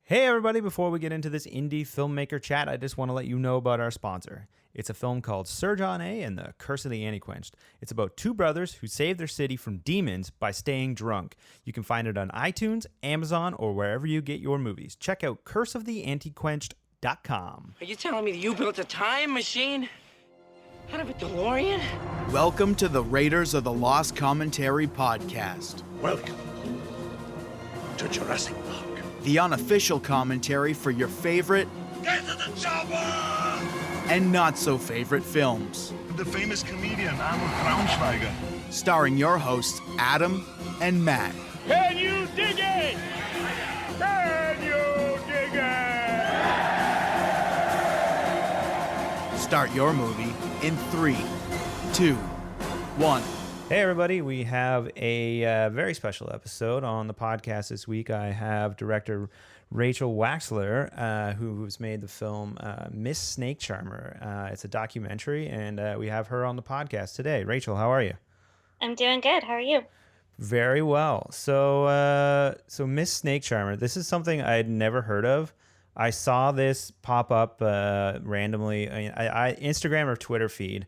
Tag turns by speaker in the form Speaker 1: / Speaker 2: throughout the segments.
Speaker 1: Hey everybody, before we get into this indie filmmaker chat, I just want to let you know about our sponsor. It's a film called Sir John A. and the Curse of the Anti-Quenched. It's about two brothers who save their city from demons by staying drunk. You can find it on iTunes, Amazon, or wherever you get your movies. Check out curseoftheantiquenched.com.
Speaker 2: Are you telling me that you built a time machine? Out of a DeLorean?
Speaker 3: Welcome to the Raiders of the Lost Commentary podcast.
Speaker 4: Welcome to Jurassic Park.
Speaker 3: The unofficial commentary for your favorite
Speaker 4: Get to the chopper!
Speaker 3: and not so favorite films.
Speaker 4: The famous comedian Arnold Braunschweiger.
Speaker 3: Starring your hosts Adam and Matt.
Speaker 5: Can you dig it? Can you dig it?
Speaker 3: Start your movie in 3, 2, 1.
Speaker 1: Hey everybody, we have a very special episode on the podcast this week. I have director Rachael Waxler, who's made the film Miss Snake Charmer. It's a documentary, and we have her on the podcast today. Rachel, how are you?
Speaker 6: I'm doing good. How are you?
Speaker 1: Very well. So Miss Snake Charmer, this is something I had never heard of. I saw this pop up randomly, I Instagram or Twitter feed,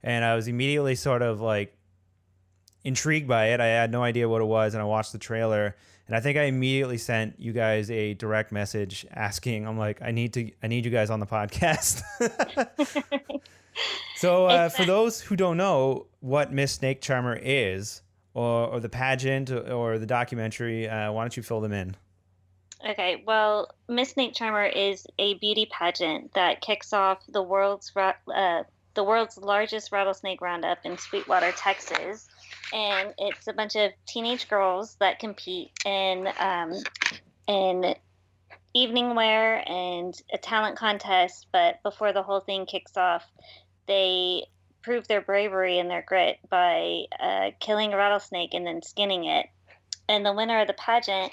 Speaker 1: and I was immediately sort of like intrigued by it. I had no idea what it was, and I watched the trailer, and I think I immediately sent you guys a direct message asking. I'm like, I need you guys on the podcast. So for those who don't know what Miss Snake Charmer is, or the pageant, or the documentary, why don't you fill them in?
Speaker 6: Okay, well, Miss Snake Charmer is a beauty pageant that kicks off the world's largest rattlesnake roundup in Sweetwater, Texas. And it's a bunch of teenage girls that compete in evening wear and a talent contest. But before the whole thing kicks off, they prove their bravery and their grit by killing a rattlesnake and then skinning it. And the winner of the pageant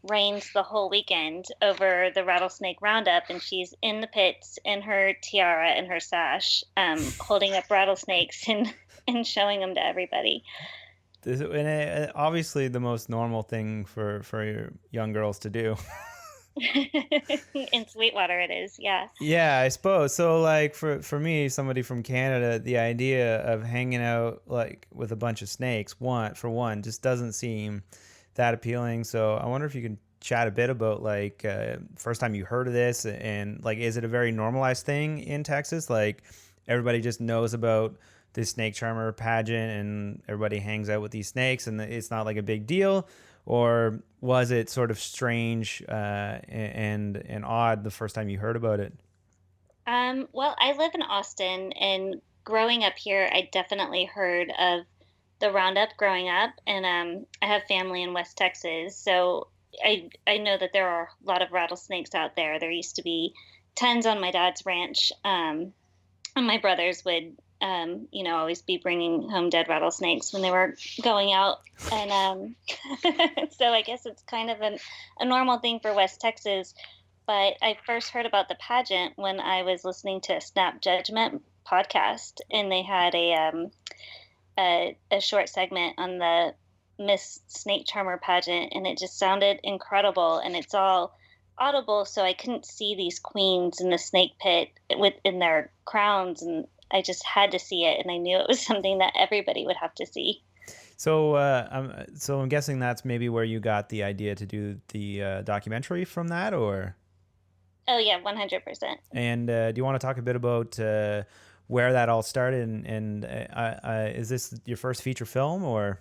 Speaker 6: reigns the whole weekend over the rattlesnake roundup, and she's in the pits in her tiara and her sash, holding up rattlesnakes and showing them to everybody.
Speaker 1: And obviously the most normal thing for young girls to do.
Speaker 6: In Sweetwater it is, yeah.
Speaker 1: Yeah, I suppose. So like for me, somebody from Canada, the idea of hanging out like with a bunch of snakes, just doesn't seem that appealing. So I wonder if you can chat a bit about like first time you heard of this, and like, is it a very normalized thing in Texas? Like everybody just knows about this snake charmer pageant and everybody hangs out with these snakes and it's not like a big deal? Or was it sort of strange and odd the first time you heard about it?
Speaker 6: Well, I live in Austin, and growing up here, I definitely heard of the roundup growing up, and I have family in West Texas, so I know that there are a lot of rattlesnakes out there. There used to be tons on my dad's ranch, and my brothers would always be bringing home dead rattlesnakes when they were going out. And so I guess it's kind of a normal thing for West Texas. But I first heard about the pageant when I was listening to a Snap Judgment podcast, and they had a short segment on the Miss Snake Charmer pageant, and it just sounded incredible. And it's all audible, so I couldn't see these queens in the snake pit in their crowns, and I just had to see it, and I knew it was something that everybody would have to see.
Speaker 1: So I'm guessing that's maybe where you got the idea to do the documentary from that, or?
Speaker 6: Oh yeah, 100%.
Speaker 1: And do you want to talk a bit about where that all started, and is this your first feature film, or?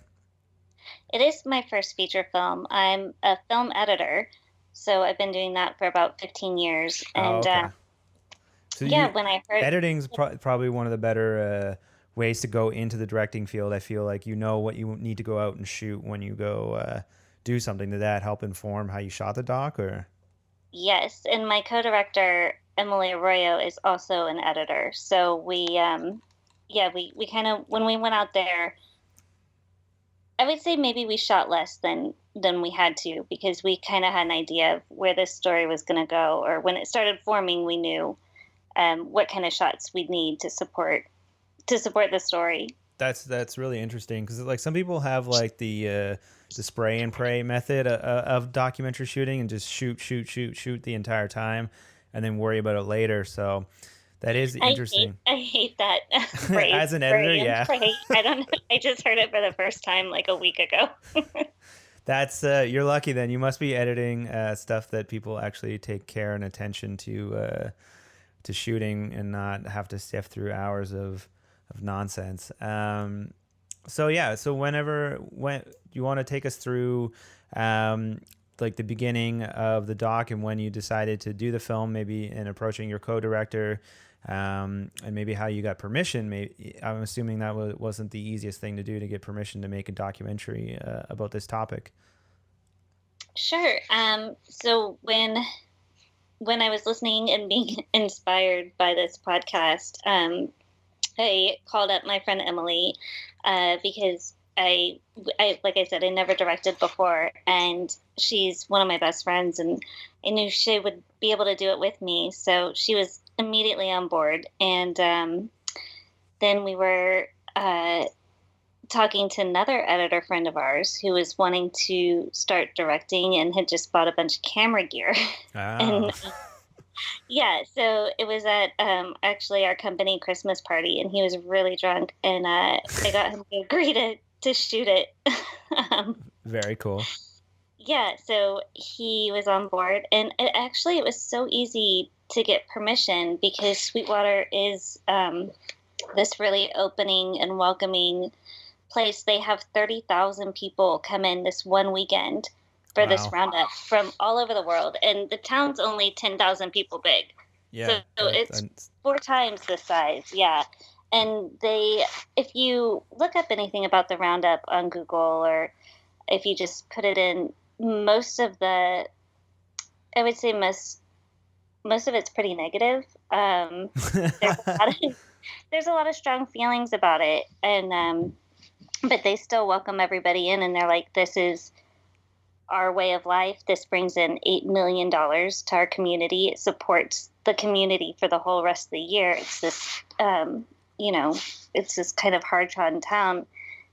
Speaker 6: It is my first feature film. I'm a film editor, so I've been doing that for about 15 years, and
Speaker 1: okay. So
Speaker 6: yeah, when I heard
Speaker 1: editing's probably one of the better ways to go into the directing field. I feel like you know what you need to go out and shoot when you go do something. Did that help inform how you shot the doc, or?
Speaker 6: Yes, and my co-director Emily Arroyo is also an editor. So we kind of, when we went out there, I would say maybe we shot less than we had to, because we kind of had an idea of where this story was going to go, or when it started forming, we knew what kind of shots we'd need to support the story.
Speaker 1: That's really interesting because like some people have like the spray and pray method of documentary shooting and just shoot the entire time and then worry about it later. So that is interesting.
Speaker 6: I hate that phrase.
Speaker 1: As an editor,
Speaker 6: pray and
Speaker 1: yeah.
Speaker 6: pray. I don't know. I just heard it for the first time like a week ago.
Speaker 1: That's you're lucky then. You must be editing stuff that people actually take care and attention to shooting and not have to sift through hours of nonsense. So yeah, so when you want to take us through like the beginning of the doc and when you decided to do the film, maybe in approaching your co-director, and maybe how you got permission. Maybe I'm assuming that wasn't the easiest thing to do to get permission to make a documentary about this topic.
Speaker 6: Sure. So when I was listening and being inspired by this podcast, I called up my friend Emily because I like I said, I never directed before, and she's one of my best friends, and I knew she would be able to do it with me. So she was immediately on board, and then we were talking to another editor friend of ours who was wanting to start directing and had just bought a bunch of camera gear. And yeah, so it was at actually our company Christmas party, and he was really drunk, and I got him to agree to shoot it.
Speaker 1: Very cool.
Speaker 6: Yeah, so he was on board, and it was so easy to get permission because Sweetwater is this really opening and welcoming place. They have 30,000 people come in this one weekend for this roundup from all over the world, and the town's only 10,000 people big.
Speaker 1: Yeah,
Speaker 6: so it's 4 times the size. Yeah, and if you look up anything about the roundup on Google, or if you just put it in, most of it's pretty negative. There's a lot of strong feelings about it, and but they still welcome everybody in, and they're like, this is our way of life. This brings in $8 million to our community. It supports the community for the whole rest of the year. It's this, it's this kind of hard-trodden town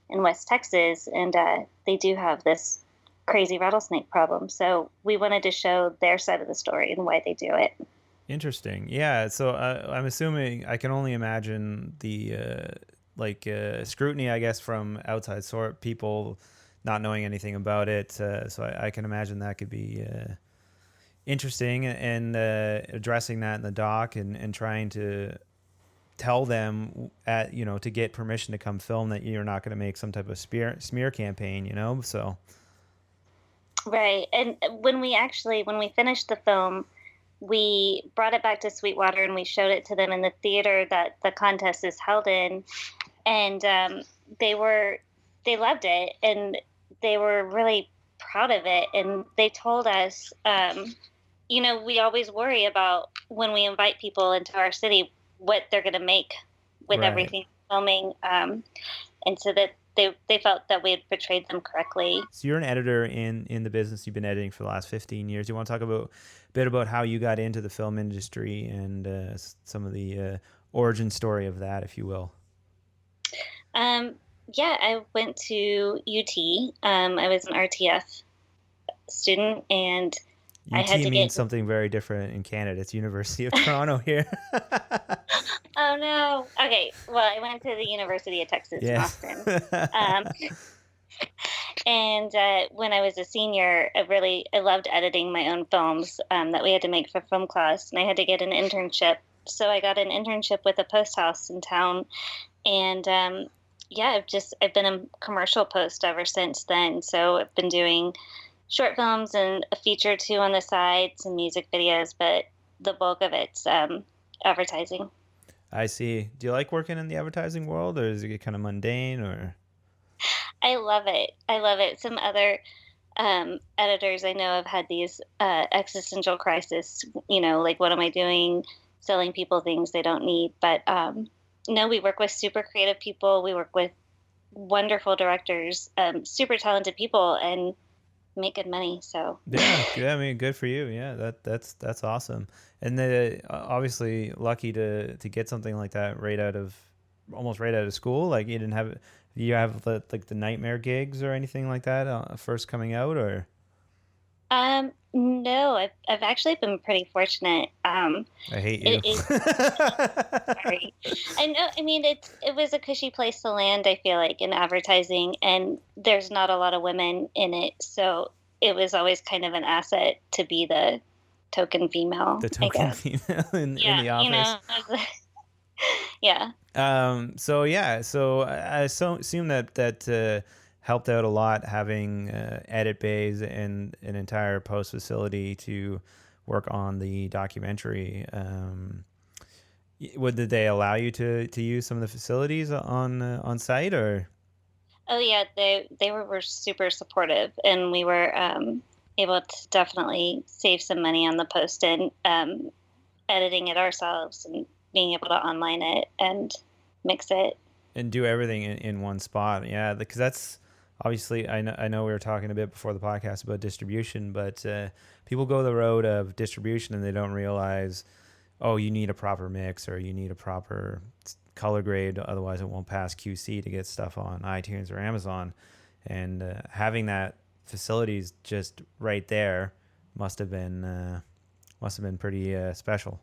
Speaker 6: in West Texas, and they do have this crazy rattlesnake problem. So we wanted to show their side of the story and why they do it.
Speaker 1: Interesting. Yeah. So I'm assuming, I can only imagine the scrutiny, I guess, from outside people not knowing anything about it. So I can imagine that could be interesting, and addressing that in the doc and trying to tell them to get permission to come film that you're not going to make some type of smear campaign, so.
Speaker 6: Right. And when we finished the film, we brought it back to Sweetwater and we showed it to them in the theater that the contest is held in. And they loved it, and they were really proud of it. And they told us, we always worry about when we invite people into our city, what they're going to make with everything filming. And so that they felt that we had portrayed them correctly.
Speaker 1: So you're an editor in the business. You've been editing for the last 15 years. You want to talk a bit about how you got into the film industry and some of the origin story of that, if you will.
Speaker 6: Yeah, I went to UT. I was an RTF student, and
Speaker 1: UT
Speaker 6: I had to
Speaker 1: means something very different in Canada. It's University of Toronto here.
Speaker 6: Oh no. Okay. Well, I went to the University of Texas in Austin. And when I was a senior, I loved editing my own films that we had to make for film class, and I had to get an internship. So I got an internship with a post house in town, and I've been a commercial post ever since then. So I've been doing short films and a feature or two on the side, some music videos, but the bulk of it's advertising.
Speaker 1: I see. Do you like working in the advertising world, or is it kind of mundane, or?
Speaker 6: I love it. Some other editors I know have had these existential crises, like, what am I doing? Selling people things they don't need. But no, we work with super creative people. We work with wonderful directors, super talented people, and make good money. So
Speaker 1: yeah, I mean, good for you. Yeah, that's awesome. And obviously lucky to get something like that right out of almost right out of school? Like you didn't have, you have the nightmare gigs or anything like that first coming out, or?
Speaker 6: No, I've actually been pretty fortunate.
Speaker 1: I hate you.
Speaker 6: It sorry. I know. I mean, it was a cushy place to land. I feel like in advertising, and there's not a lot of women in it, so it was always kind of an asset to be the token female.
Speaker 1: The
Speaker 6: I
Speaker 1: token
Speaker 6: guess.
Speaker 1: female in the
Speaker 6: Yeah,
Speaker 1: office.
Speaker 6: yeah.
Speaker 1: So yeah, so I assume that helped out a lot having edit bays and an entire post facility to work on the documentary. Did they allow you to use some of the facilities on site, or?
Speaker 6: Oh yeah, they were super supportive, and we were able to definitely save some money on the post and editing it ourselves and being able to online it and mix it
Speaker 1: And do everything in one spot. Yeah, because that's obviously, I know we were talking a bit before the podcast about distribution, but people go the road of distribution and they don't realize, oh, you need a proper mix or you need a proper color grade, otherwise it won't pass QC to get stuff on iTunes or Amazon. And having that facilities just right there must have been pretty special.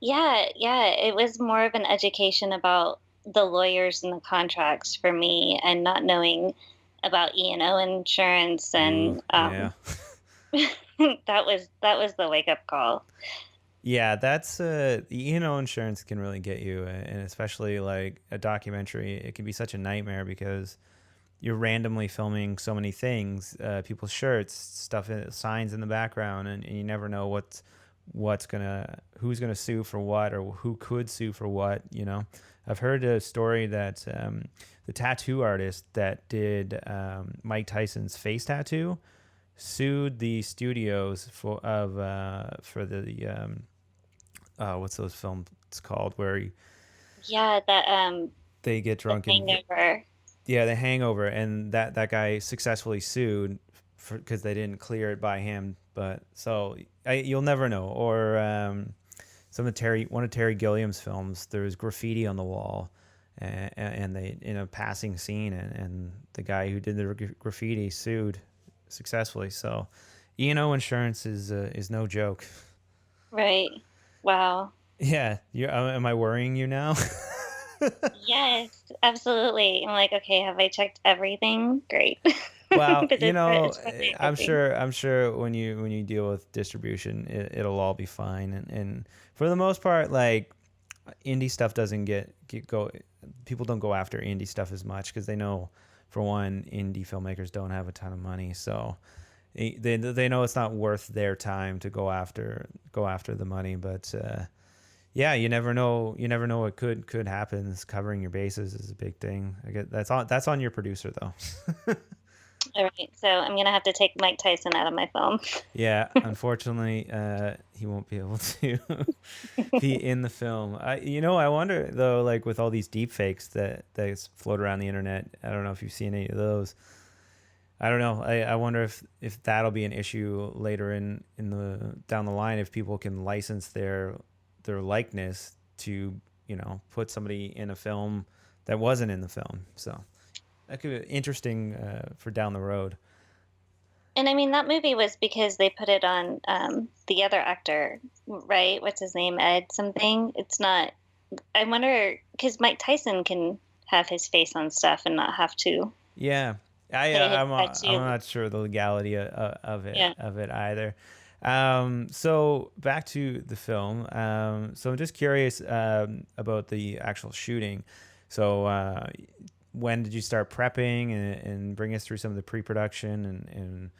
Speaker 6: Yeah, it was more of an education about the lawyers and the contracts for me, and not knowing about E&O insurance, and
Speaker 1: Yeah.
Speaker 6: that was the wake up call.
Speaker 1: Yeah, that's the E&O insurance can really get you, and especially like a documentary, it can be such a nightmare because you're randomly filming so many things, people's shirts, stuff, signs in the background, and you never know who's gonna sue for what, or who could sue for what. I've heard a story that the tattoo artist that did Mike Tyson's face tattoo sued the studios for the what's those films called where they get drunk
Speaker 6: The Hangover.
Speaker 1: The Hangover, and that guy successfully sued because they didn't clear it by him. But so you'll never know. Or one of Terry Gilliam's films, there was graffiti on the wall, and they, in a passing scene, and the guy who did the graffiti sued successfully. So E&O insurance is no joke.
Speaker 6: Right. Wow.
Speaker 1: Yeah. Am I worrying you now?
Speaker 6: Yes, absolutely. I'm like, okay, have I checked everything? Great.
Speaker 1: Well,
Speaker 6: But it's really
Speaker 1: I'm
Speaker 6: everything.
Speaker 1: sure when you deal with distribution, it'll all be fine. And for the most part, like indie stuff doesn't go. People don't go after indie stuff as much because they know, for one, indie filmmakers don't have a ton of money, so they know it's not worth their time to go after the money. But yeah, you never know. You never know what could happen. Covering your bases is a big thing. I get that's on your producer though.
Speaker 6: All right, so I'm gonna have to take Mike Tyson out of my film.
Speaker 1: Yeah, unfortunately, he won't be able to be in the film. I wonder though, like with all these deep fakes that float around the internet. I don't know if you've seen any of those. I don't know. I wonder if that'll be an issue later in the down the line, if people can license their likeness to put somebody in a film that wasn't in the film. So that could be interesting for down the road.
Speaker 6: And I mean, that movie was because they put it on the other actor, right? What's his name? Ed something. It's not. I wonder, because Mike Tyson can have his face on stuff and not have to.
Speaker 1: Yeah, I'm not sure the legality of it either. So back to the film. So I'm just curious about the actual shooting. So when did you start prepping, and bring us through some of the pre-production and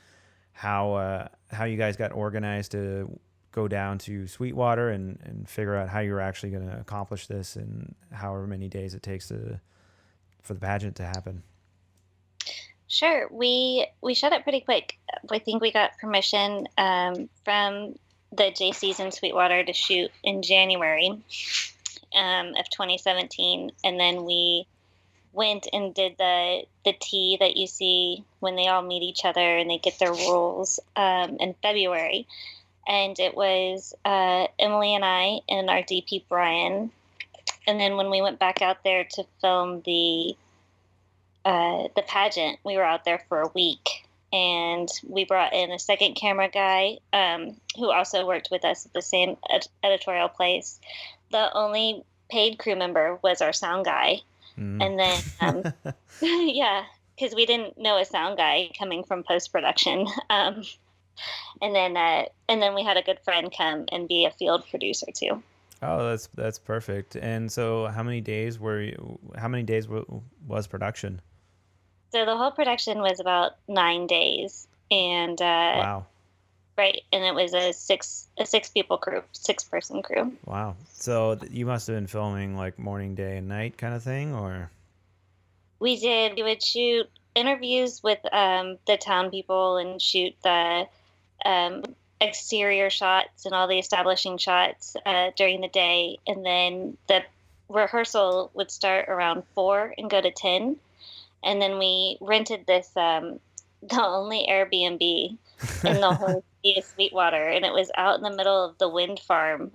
Speaker 1: how you guys got organized to go down to Sweetwater and figure out how you were actually going to accomplish this, and however many days it takes for the pageant to happen.
Speaker 6: Sure. We shot it pretty quick. I think we got permission from the JCs in Sweetwater to shoot in January of 2017, and then we went and did the tea that you see when they all meet each other and they get their roles in February. And it was Emily and I and our DP Brian, And then when we went back out there to film the pageant, we were out there for a week, and we brought in a second camera guy who also worked with us at the same editorial place. The only paid crew member was our sound guy. And then, yeah, because we didn't know a sound guy coming from post-production. And then we had a good friend come and be a field producer too.
Speaker 1: Oh, that's perfect. And so how many days was production?
Speaker 6: So the whole production was about 9 days, and
Speaker 1: Wow.
Speaker 6: right, and it was a six person crew.
Speaker 1: Wow. So you must have been filming like morning, day, and night kind of thing, or?
Speaker 6: We would shoot interviews with the town people and shoot the exterior shots and all the establishing shots during the day, and then the rehearsal would start around 4 and go to 10. And then we rented this, the only Airbnb in the whole city of Sweetwater, and it was out in the middle of the wind farm.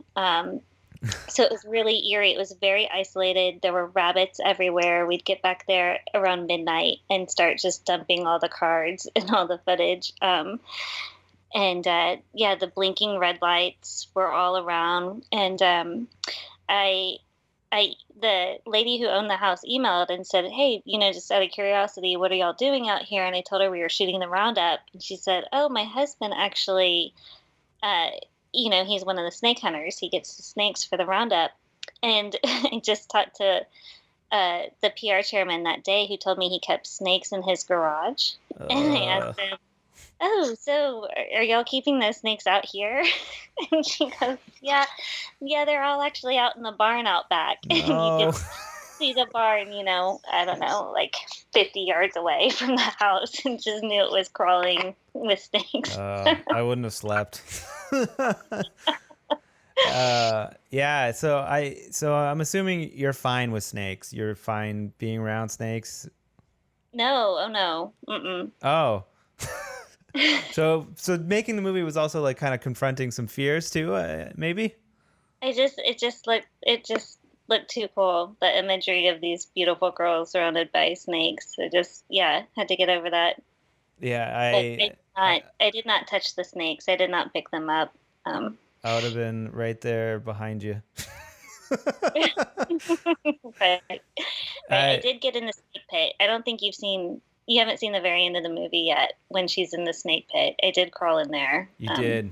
Speaker 6: So it was really eerie. It was very isolated. There were rabbits everywhere. We'd get back there around midnight and start just dumping all the cards and all the footage. The blinking red lights were all around. And the lady who owned the house emailed and said, hey, just out of curiosity, what are y'all doing out here? And I told her we were shooting the roundup. And she said, oh, my husband actually, he's one of the snake hunters. He gets the snakes for the roundup. And I just talked to the PR chairman that day, who told me he kept snakes in his garage. And I asked him, oh, so are y'all keeping those snakes out here? And she goes, yeah, they're all actually out in the barn out back.
Speaker 1: No.
Speaker 6: You can see the barn, I don't know, like 50 yards away from the house, and just knew it was crawling with snakes.
Speaker 1: I wouldn't have slept. Yeah, so I'm assuming you're fine with snakes. You're fine being around snakes?
Speaker 6: No, oh no. Mm-mm.
Speaker 1: Oh. So making the movie was also like kind of confronting some fears too, maybe?
Speaker 6: It just looked too cool. The imagery of these beautiful girls surrounded by snakes. Had to get over that.
Speaker 1: Yeah,
Speaker 6: I did not touch the snakes. I did not pick them up.
Speaker 1: I would have been right there behind you.
Speaker 6: Right. I did get in the snake pit. I don't think you haven't seen the very end of the movie yet when she's in the snake pit. I did crawl in there.
Speaker 1: You did.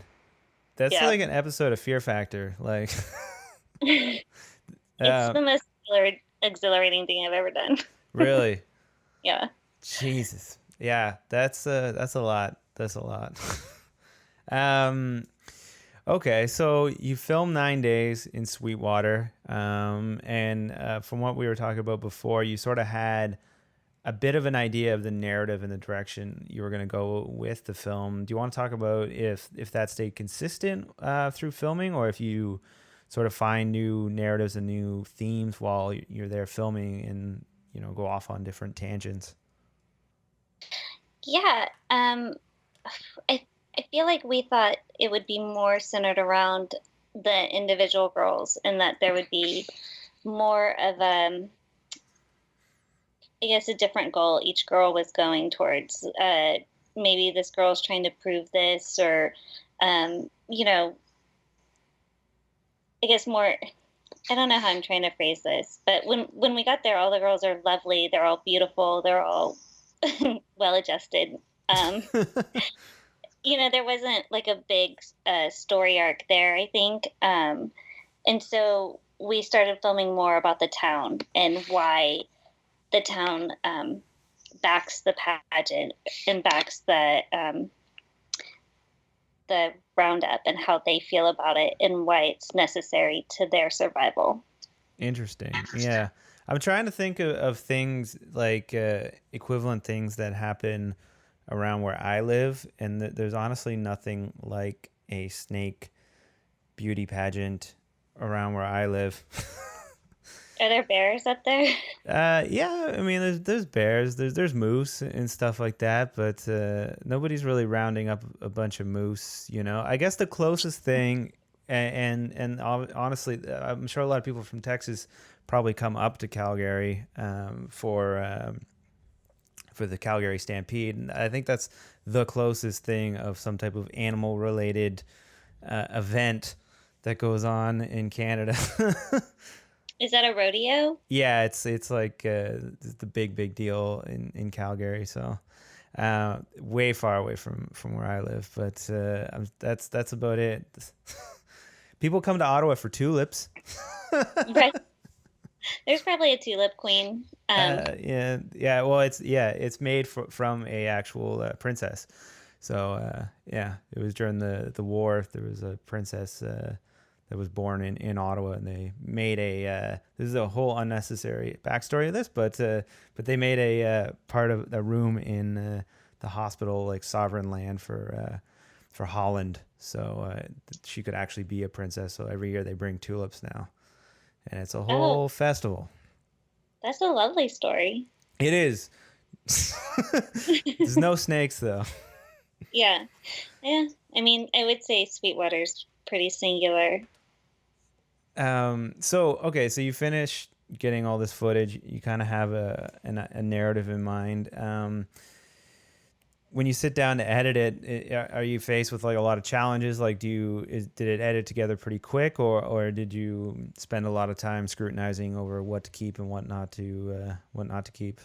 Speaker 1: That's like an episode of Fear Factor. Like,
Speaker 6: it's the most exhilarating thing I've ever done.
Speaker 1: Really?
Speaker 6: Yeah.
Speaker 1: Jesus. Yeah, that's a lot. That's a lot. Okay, so you filmed 9 days in Sweetwater, and from what we were talking about before, you sort of had a bit of an idea of the narrative and the direction you were going to go with the film. Do you want to talk about if that stayed consistent through filming, or if you sort of find new narratives and new themes while you're there filming and, go off on different tangents?
Speaker 6: Yeah. I feel like we thought it would be more centered around the individual girls, and that there would be more of a different goal each girl was going towards. Maybe this girl's trying to prove this, or, more, I don't know how I'm trying to phrase this, but when we got there, all the girls are lovely. They're all beautiful. They're all well-adjusted. There wasn't like a big story arc there, I think. And so we started filming more about the town and why the town backs the pageant and backs the roundup, and how they feel about it and why it's necessary to their survival.
Speaker 1: Interesting. Yeah. I'm trying to think of things like equivalent things that happen around where I live, and there's honestly nothing like a snake beauty pageant around where I live.
Speaker 6: Are there bears up there?
Speaker 1: Yeah, I mean, there's bears, there's moose and stuff like that, but nobody's really rounding up a bunch of moose. I guess the closest thing, and honestly, I'm sure a lot of people from Texas probably come up to Calgary for the Calgary Stampede. And I think that's the closest thing of some type of animal related event that goes on in Canada.
Speaker 6: Is that a rodeo?
Speaker 1: Yeah, it's like the big deal in Calgary. So way far away from where I live, but that's about it. People come to Ottawa for tulips.
Speaker 6: Right. There's probably a tulip queen.
Speaker 1: Yeah. Well, it's made from a actual princess. So yeah, it was during the war. There was a princess that was born in Ottawa, and they made this is a whole unnecessary backstory of this, but they made a part of a room in the hospital, like sovereign land for Holland, so she could actually be a princess. So every year they bring tulips now, and it's a whole festival.
Speaker 6: That's a lovely story.
Speaker 1: It is. There's no snakes though.
Speaker 6: Yeah. I mean, I would say Sweetwater's pretty singular.
Speaker 1: So you finish getting all this footage. You kind of have a narrative in mind. When you sit down to edit it, are you faced with like a lot of challenges? Like, did it edit together pretty quick, or did you spend a lot of time scrutinizing over what to keep and what not to keep?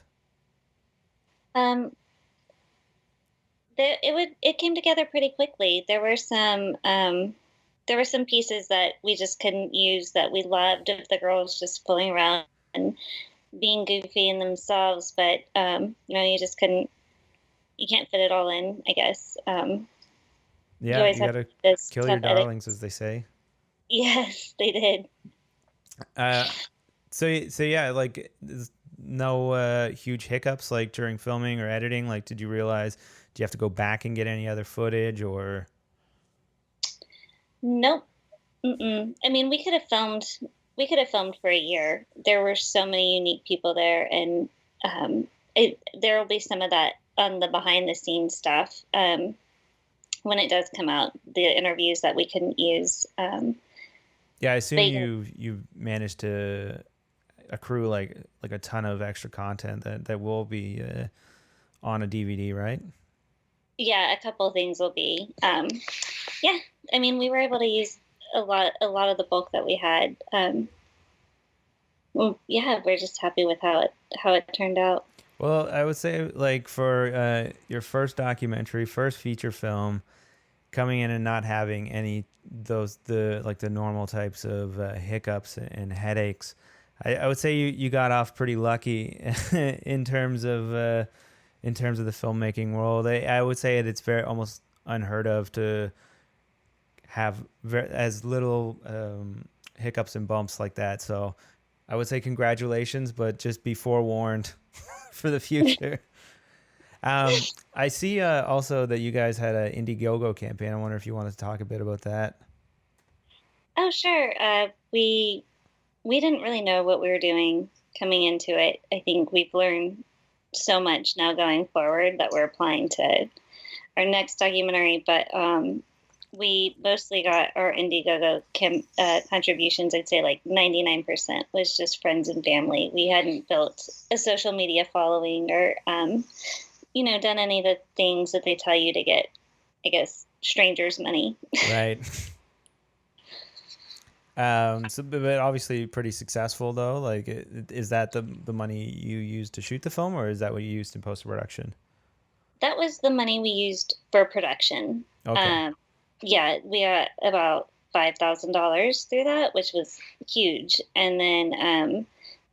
Speaker 6: It came together pretty quickly. There were some pieces that we just couldn't use that we loved, of the girls just fooling around and being goofy in themselves, but you can't fit it all in, I guess.
Speaker 1: Yeah, you gotta kill your darlings, as they say.
Speaker 6: Yes, they did.
Speaker 1: So yeah, like there's no huge hiccups like during filming or editing. Like, did you realize, do you have to go back and get any other footage, or?
Speaker 6: Nope. I mean, we could have filmed for a year. There were so many unique people there, and there will be some of that on the behind the scenes stuff when it does come out, the interviews that we couldn't use.
Speaker 1: Yeah, I assume you managed to accrue like a ton of extra content that will be on a DVD, right?
Speaker 6: Yeah, a couple of things will be. Yeah, I mean, we were able to use a lot of the bulk that we had. Well, yeah, we're just happy with how it turned out.
Speaker 1: Well, I would say, like, for your first documentary, first feature film, coming in and not having any the normal types of hiccups and headaches, I would say you got off pretty lucky in terms of the filmmaking world. I would say it's very almost unheard of to have as little hiccups and bumps like that. So I would say congratulations, but just be forewarned for the future. I see also that you guys had an Indiegogo campaign. I wonder if you wanted to talk a bit about that.
Speaker 6: Oh, sure. We didn't really know what we were doing coming into it. I think we've learned so much now going forward that we're applying to our next documentary. But we mostly got our Indiegogo contributions. I'd say like 99% was just friends and family. We hadn't built a social media following or, done any of the things that they tell you to get, I guess, strangers' money.
Speaker 1: Right. But obviously pretty successful though. Like, is that the money you used to shoot the film, or is that what you used in post-production?
Speaker 6: That was the money we used for production.
Speaker 1: Okay.
Speaker 6: Yeah, we got about $5,000 through that, which was huge. And then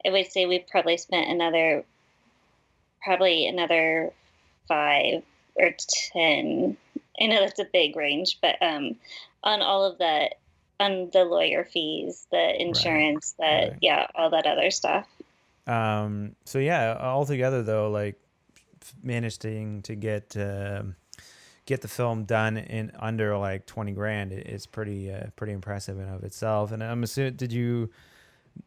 Speaker 6: I would say we probably spent another 5 or 10. I know that's a big range, but on all of that, on the lawyer fees, the insurance,
Speaker 1: right.
Speaker 6: Yeah, all that other stuff.
Speaker 1: So yeah, altogether though, like managing to get the film done in under like 20 grand is pretty impressive in of itself. And I'm assuming,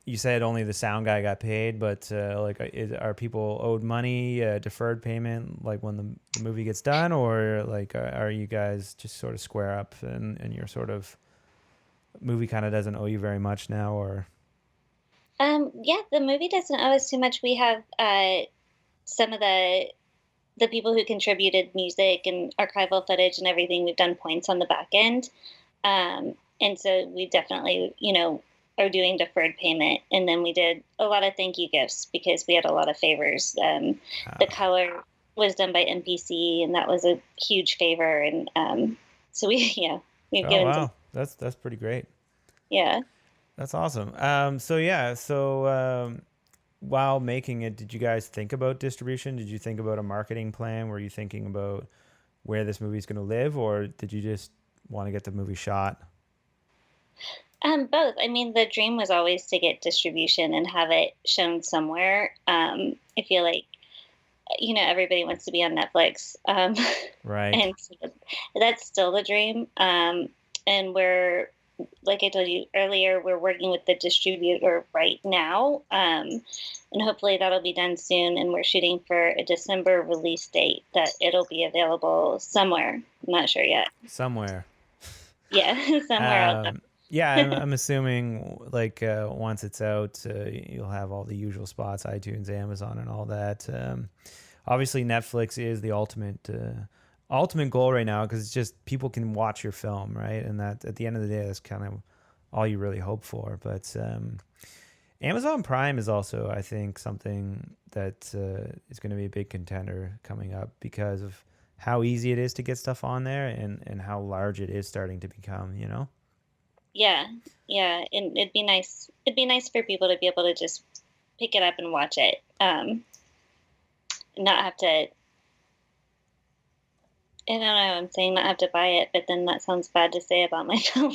Speaker 1: you said only the sound guy got paid, but are people owed money, deferred payment, like when the movie gets done, or like are you guys just sort of square up and your sort of movie kind of doesn't owe you very much now, or?
Speaker 6: Yeah, the movie doesn't owe us too much. We have some of the people who contributed music and archival footage and everything. We've done points on the back end, and so we definitely, are doing deferred payment. And then we did a lot of thank you gifts because we had a lot of favors. The color was done by NPC, and that was a huge favor. And so we've
Speaker 1: Oh
Speaker 6: given some,
Speaker 1: wow, that's pretty great.
Speaker 6: yeah.
Speaker 1: That's awesome. While making it, did you guys think about distribution? Did you think about a marketing plan? Were you thinking about where this movie's going to live, or did you just want to get the movie shot?
Speaker 6: Both. I mean, the dream was always to get distribution and have it shown somewhere. I feel like, everybody wants to be on Netflix.
Speaker 1: Right.
Speaker 6: And so that's still the dream. And we're, like I told you earlier, we're working with the distributor right now. And hopefully that'll be done soon. And we're shooting for a December release date that it'll be available somewhere. I'm not sure yet.
Speaker 1: Somewhere.
Speaker 6: Yeah, somewhere out there.
Speaker 1: Yeah, I'm assuming like once it's out, you'll have all the usual spots, iTunes, Amazon, and all that. Obviously, Netflix is the ultimate goal right now because it's just people can watch your film, right? And that at the end of the day, that's kind of all you really hope for. But Amazon Prime is also, I think, something that is going to be a big contender coming up because of how easy it is to get stuff on there and how large it is starting to become,
Speaker 6: Yeah, and it'd be nice. It'd be nice for people to be able to just pick it up and watch it, not have to. I don't know. I'm saying not have to buy it, but then that sounds bad to say about my film.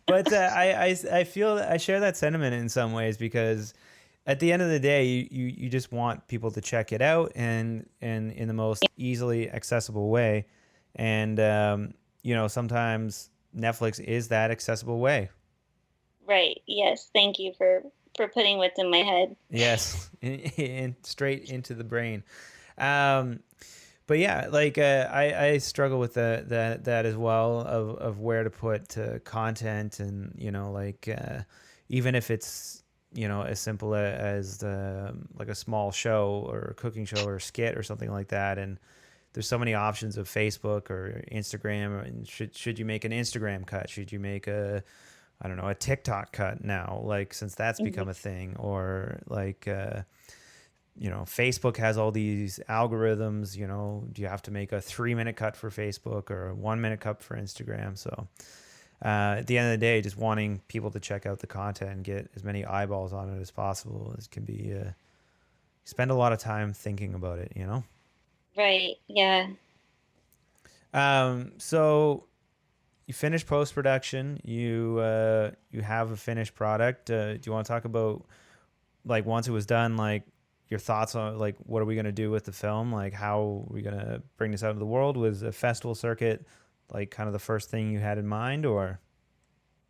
Speaker 1: But I feel I share that sentiment in some ways because at the end of the day, you just want people to check it out and in the most easily accessible way, and sometimes Netflix is that accessible way.
Speaker 6: Right. Yes. Thank you for putting what's in my head.
Speaker 1: Yes, and straight into the brain. But yeah, like I struggle with that as well of where to put content and even if it's as simple as like a small show or a cooking show or a skit or something like that, and there's so many options of Facebook or Instagram. And should you make an Instagram cut? Should you make a TikTok cut now? Like since that's become a thing, or like Facebook has all these algorithms. Do you have to make a 3-minute cut for Facebook or a 1-minute cut for Instagram? So at the end of the day, just wanting people to check out the content and get as many eyeballs on it as possible can be spend a lot of time thinking about it.
Speaker 6: Right. Yeah.
Speaker 1: So you finish post-production, you have a finished product. Do you want to talk about like once it was done, like your thoughts on like what are we going to do with the film? Like how are we going to bring this out of the world? Was a festival circuit like kind of the first thing you had in mind, or?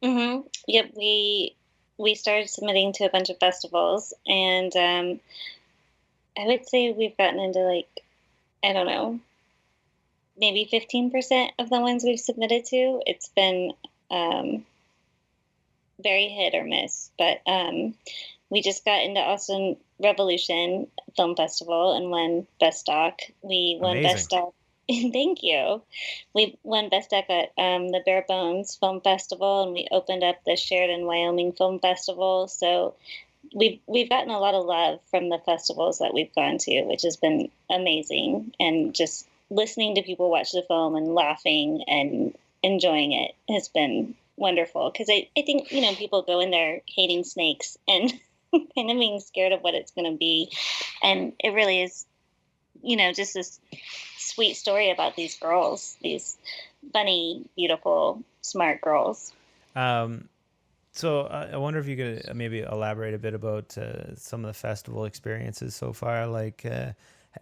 Speaker 6: Mm-hmm. Yep. We started submitting to a bunch of festivals, and I would say we've gotten into like, I don't know, maybe 15% of the ones we've submitted to. It's been very hit or miss, but we just got into Austin Revolution Film Festival and won Best Doc. We won
Speaker 1: Amazing.
Speaker 6: Best Doc. Thank you. We won Best Doc at the Bare Bones Film Festival, and we opened up the Sheridan, Wyoming Film Festival. So we've gotten a lot of love from the festivals that we've gone to, which has been amazing. And just listening to people watch the film and laughing and enjoying it has been wonderful. Because I think, people go in there hating snakes and kind of being scared of what it's going to be. And it really is, just this sweet story about these girls, these funny, beautiful, smart girls.
Speaker 1: So I wonder if you could maybe elaborate a bit about some of the festival experiences so far. Like,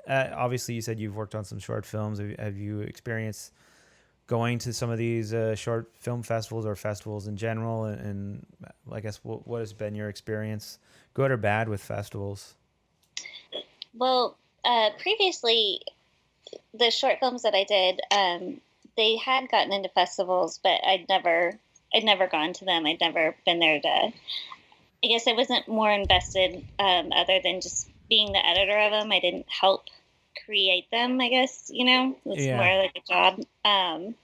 Speaker 1: obviously, you said you've worked on some short films. Have you experienced going to some of these short film festivals or festivals in general? And I guess what has been your experience, good or bad, with festivals?
Speaker 6: Well, previously, the short films that I did, they had gotten into festivals, but I'd never gone to them. I'd never been there I guess I wasn't more invested, other than just being the editor of them. I didn't help create them, I guess, it was
Speaker 1: Yeah.
Speaker 6: more like a job.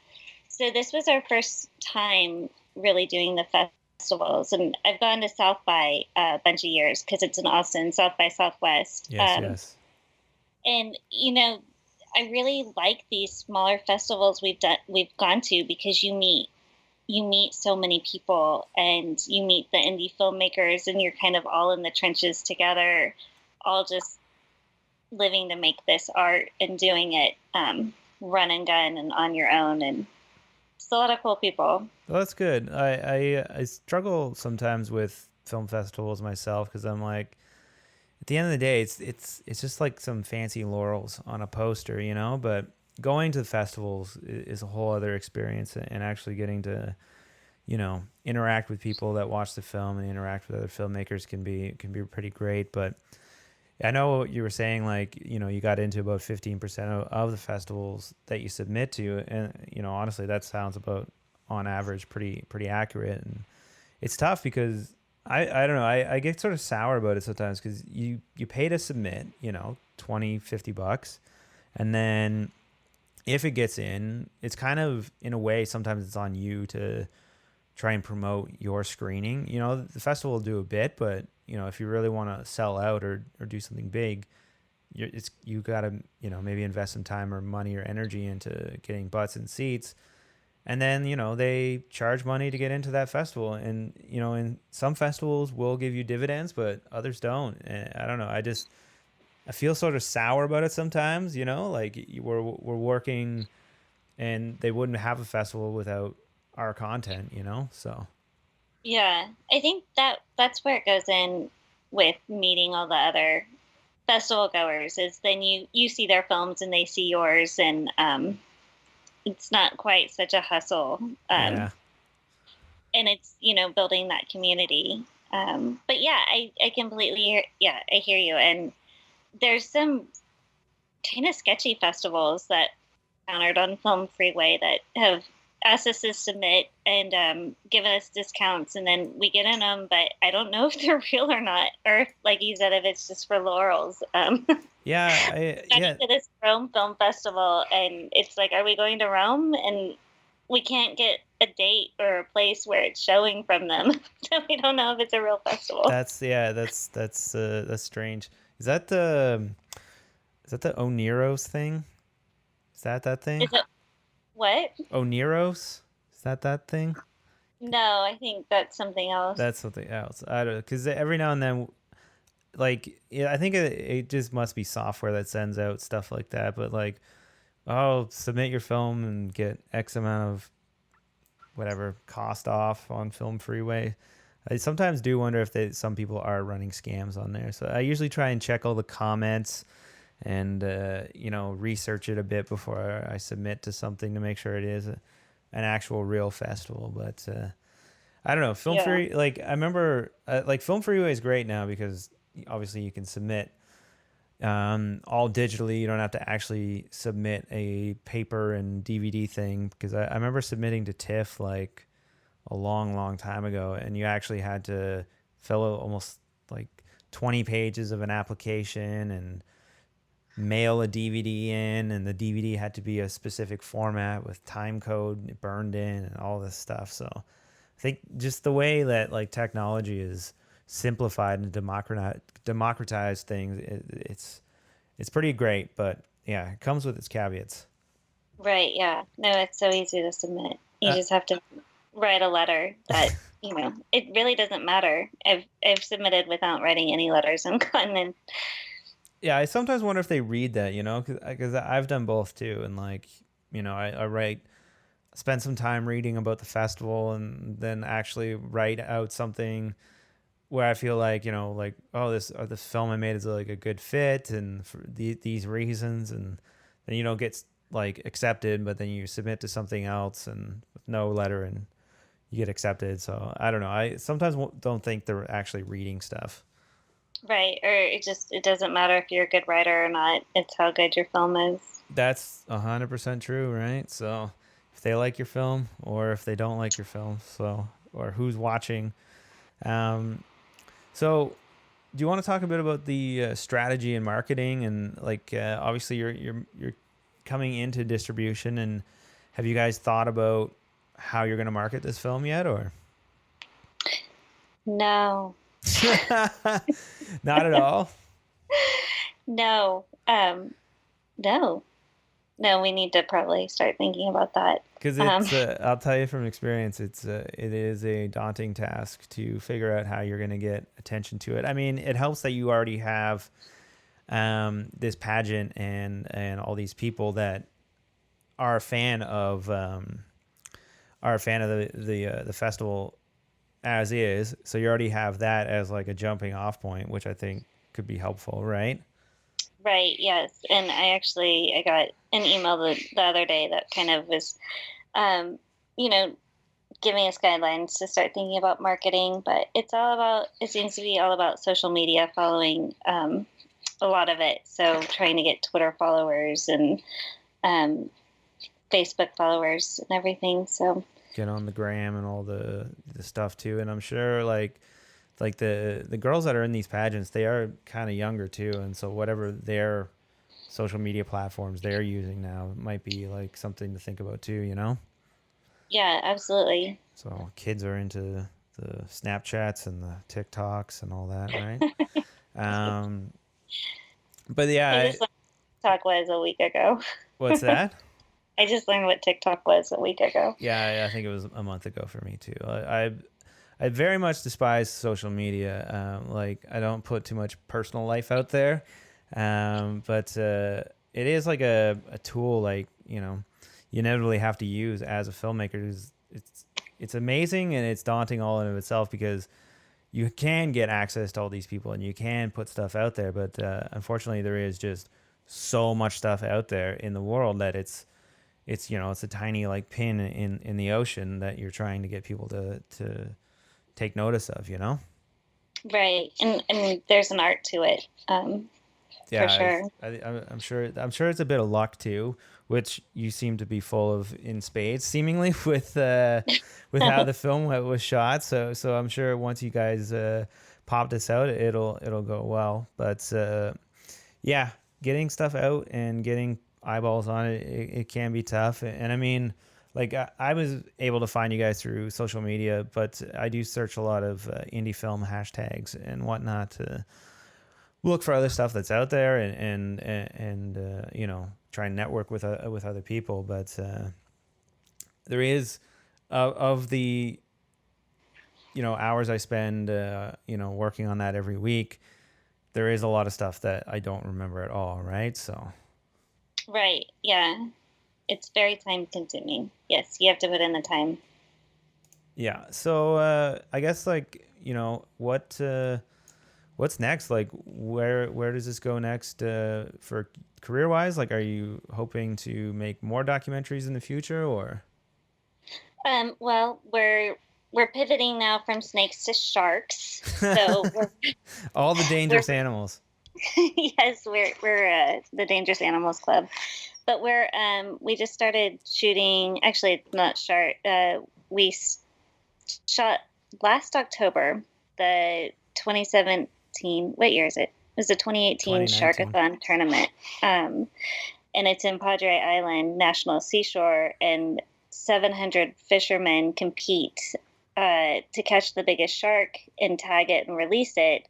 Speaker 6: So this was our first time really doing the festivals, and I've gone to South by a bunch of years because it's in Austin, South by Southwest.
Speaker 1: Yes, yes.
Speaker 6: And I really like these smaller festivals we've gone to because you meet so many people and you meet the indie filmmakers and you're kind of all in the trenches together, all just living to make this art and doing it, run and gun and on your own. And it's a lot of cool people.
Speaker 1: Well, that's good. I struggle sometimes with film festivals myself because I'm like, at the end of the day, it's just like some fancy laurels on a poster, But going to the festivals is a whole other experience, and actually getting to, interact with people that watch the film and interact with other filmmakers can be pretty great. But I know you were saying, like, you got into about 15% of the festivals that you submit to, and honestly, that sounds about on average pretty accurate. And it's tough because I don't know, I get sort of sour about it sometimes because you pay to submit, $20-$50, and then if it gets in, it's kind of, in a way, sometimes it's on you to try and promote your screening. The festival will do a bit, but if you really want to sell out or do something big, you got to maybe invest some time or money or energy into getting butts and seats. And then they charge money to get into that festival, and in some festivals will give you dividends, but others don't. And I don't know, I feel sort of sour about it sometimes. Like we're working, and they wouldn't have a festival without our content. So
Speaker 6: Yeah, I think that's where it goes in with meeting all the other festival goers, is then you see their films and they see yours, and it's not quite such a hustle.
Speaker 1: yeah.
Speaker 6: And it's building that community. But yeah, I completely I hear you. And there's some kind of sketchy festivals that I encountered on Film Freeway that have asked us to submit and given us discounts, and then we get in them, but I don't know if they're real or not, or if, like you said, if it's just for laurels.
Speaker 1: Yeah,
Speaker 6: Got into this Rome Film Festival, and it's like, are we going to Rome? And we can't get a date or a place where it's showing from them, so we don't know if it's a real festival.
Speaker 1: that's strange. Is that the Oneros thing? Is that thing?
Speaker 6: Is it what?
Speaker 1: Oneros? Is that thing?
Speaker 6: No, I think that's something else.
Speaker 1: That's something else. I don't know, because every now and then, like, yeah, I think it just must be software that sends out stuff like that. But like, oh, submit your film and get X amount of whatever cost off on Film Freeway. I sometimes do wonder if some people are running scams on there. So I usually try and check all the comments and research it a bit before I submit to something to make sure it is an actual real festival. But I don't know, Film Free. Like, I remember, like, Film Freeway is great now because obviously you can submit all digitally. You don't have to actually submit a paper and DVD thing, because I remember submitting to TIFF like a long time ago, and you actually had to fill out almost like 20 pages of an application and mail a DVD in, and the DVD had to be a specific format with time code burned in and all this stuff. So I think just the way that, like, technology is simplified and democratized things, it's pretty great. But yeah, it comes with its caveats.
Speaker 6: Right, yeah. No, it's so easy to submit. You just have to write a letter that, it really doesn't matter. I've submitted without writing any letters and gotten in.
Speaker 1: Yeah, I sometimes wonder if they read that, because I've done both too. And like, I spend some time reading about the festival and then actually write out something where I feel like, like, oh, this film I made is like a good fit and for these reasons. And then, gets like accepted, but then you submit to something else and with no letter and you get accepted. So I don't know. I sometimes don't think they're actually reading stuff.
Speaker 6: Right, or it doesn't matter if you're a good writer or not. It's how good your film is.
Speaker 1: That's 100% true, right? So if they like your film or if they don't like your film, or who's watching. So, do you want to talk a bit about the strategy and marketing, and like obviously you're coming into distribution, and have you guys thought about how you're going to market this film yet, or?
Speaker 6: No.
Speaker 1: Not at all.
Speaker 6: No. No. No, we need to probably start thinking about that.
Speaker 1: Because it's, I'll tell you from experience, it is a daunting task to figure out how you're going to get attention to it. I mean, it helps that you already have this pageant and all these people that are a fan of the festival as is. So you already have that as like a jumping off point, which I think could be helpful, right?
Speaker 6: Right. Yes. And I got an email the other day that kind of was, giving us guidelines to start thinking about marketing, but it seems to be all about social media, following a lot of it. So trying to get Twitter followers and Facebook followers and everything. So
Speaker 1: get on the gram and all the stuff too. And I'm sure like the girls that are in these pageants, they are kind of younger too. And so whatever their social media platforms they're using now might be like something to think about too, you know?
Speaker 6: Yeah, absolutely.
Speaker 1: So kids are into the Snapchats and the TikToks and all that, right? But yeah.
Speaker 6: I just learned what TikTok was a week ago.
Speaker 1: What's that?
Speaker 6: I just learned what TikTok was a week ago.
Speaker 1: Yeah, I think it was a month ago for me too. I very much despise social media. Like I don't put too much personal life out there. But it is like a tool, like, you know, you inevitably have to use as a filmmaker. It's amazing and it's daunting all in of itself, because you can get access to all these people and you can put stuff out there. But unfortunately, there is just so much stuff out there in the world that it's a tiny like pin in the ocean that you're trying to get people to take notice of, you know?
Speaker 6: Right. And there's an art to it.
Speaker 1: Yeah,
Speaker 6: for sure.
Speaker 1: I'm sure it's a bit of luck too, which you seem to be full of in spades, seemingly with how the film was shot. So I'm sure once you guys pop this out, it'll go well. But yeah, getting stuff out and getting eyeballs on it can be tough. And I mean, like I was able to find you guys through social media, but I do search a lot of indie film hashtags and whatnot to look for other stuff that's out there and try and network with other people. But there is of the hours I spend working on that every week, there is a lot of stuff that I don't remember at all, right? So
Speaker 6: right, yeah, it's very time consuming. Yes, you have to put in the time.
Speaker 1: Yeah. So I guess what's next? Like where does this go next for career wise? Like, are you hoping to make more documentaries in the future, or?
Speaker 6: Well, we're pivoting now from snakes to sharks. So
Speaker 1: all the dangerous animals.
Speaker 6: Yes, we're the Dangerous Animals Club. But we just started shooting. Actually, it's not short. We shot last October the 2017. What year is it? It was the 2018 Sharkathon tournament, and it's in Padre Island National Seashore, and 700 fishermen compete to catch the biggest shark and tag it and release it.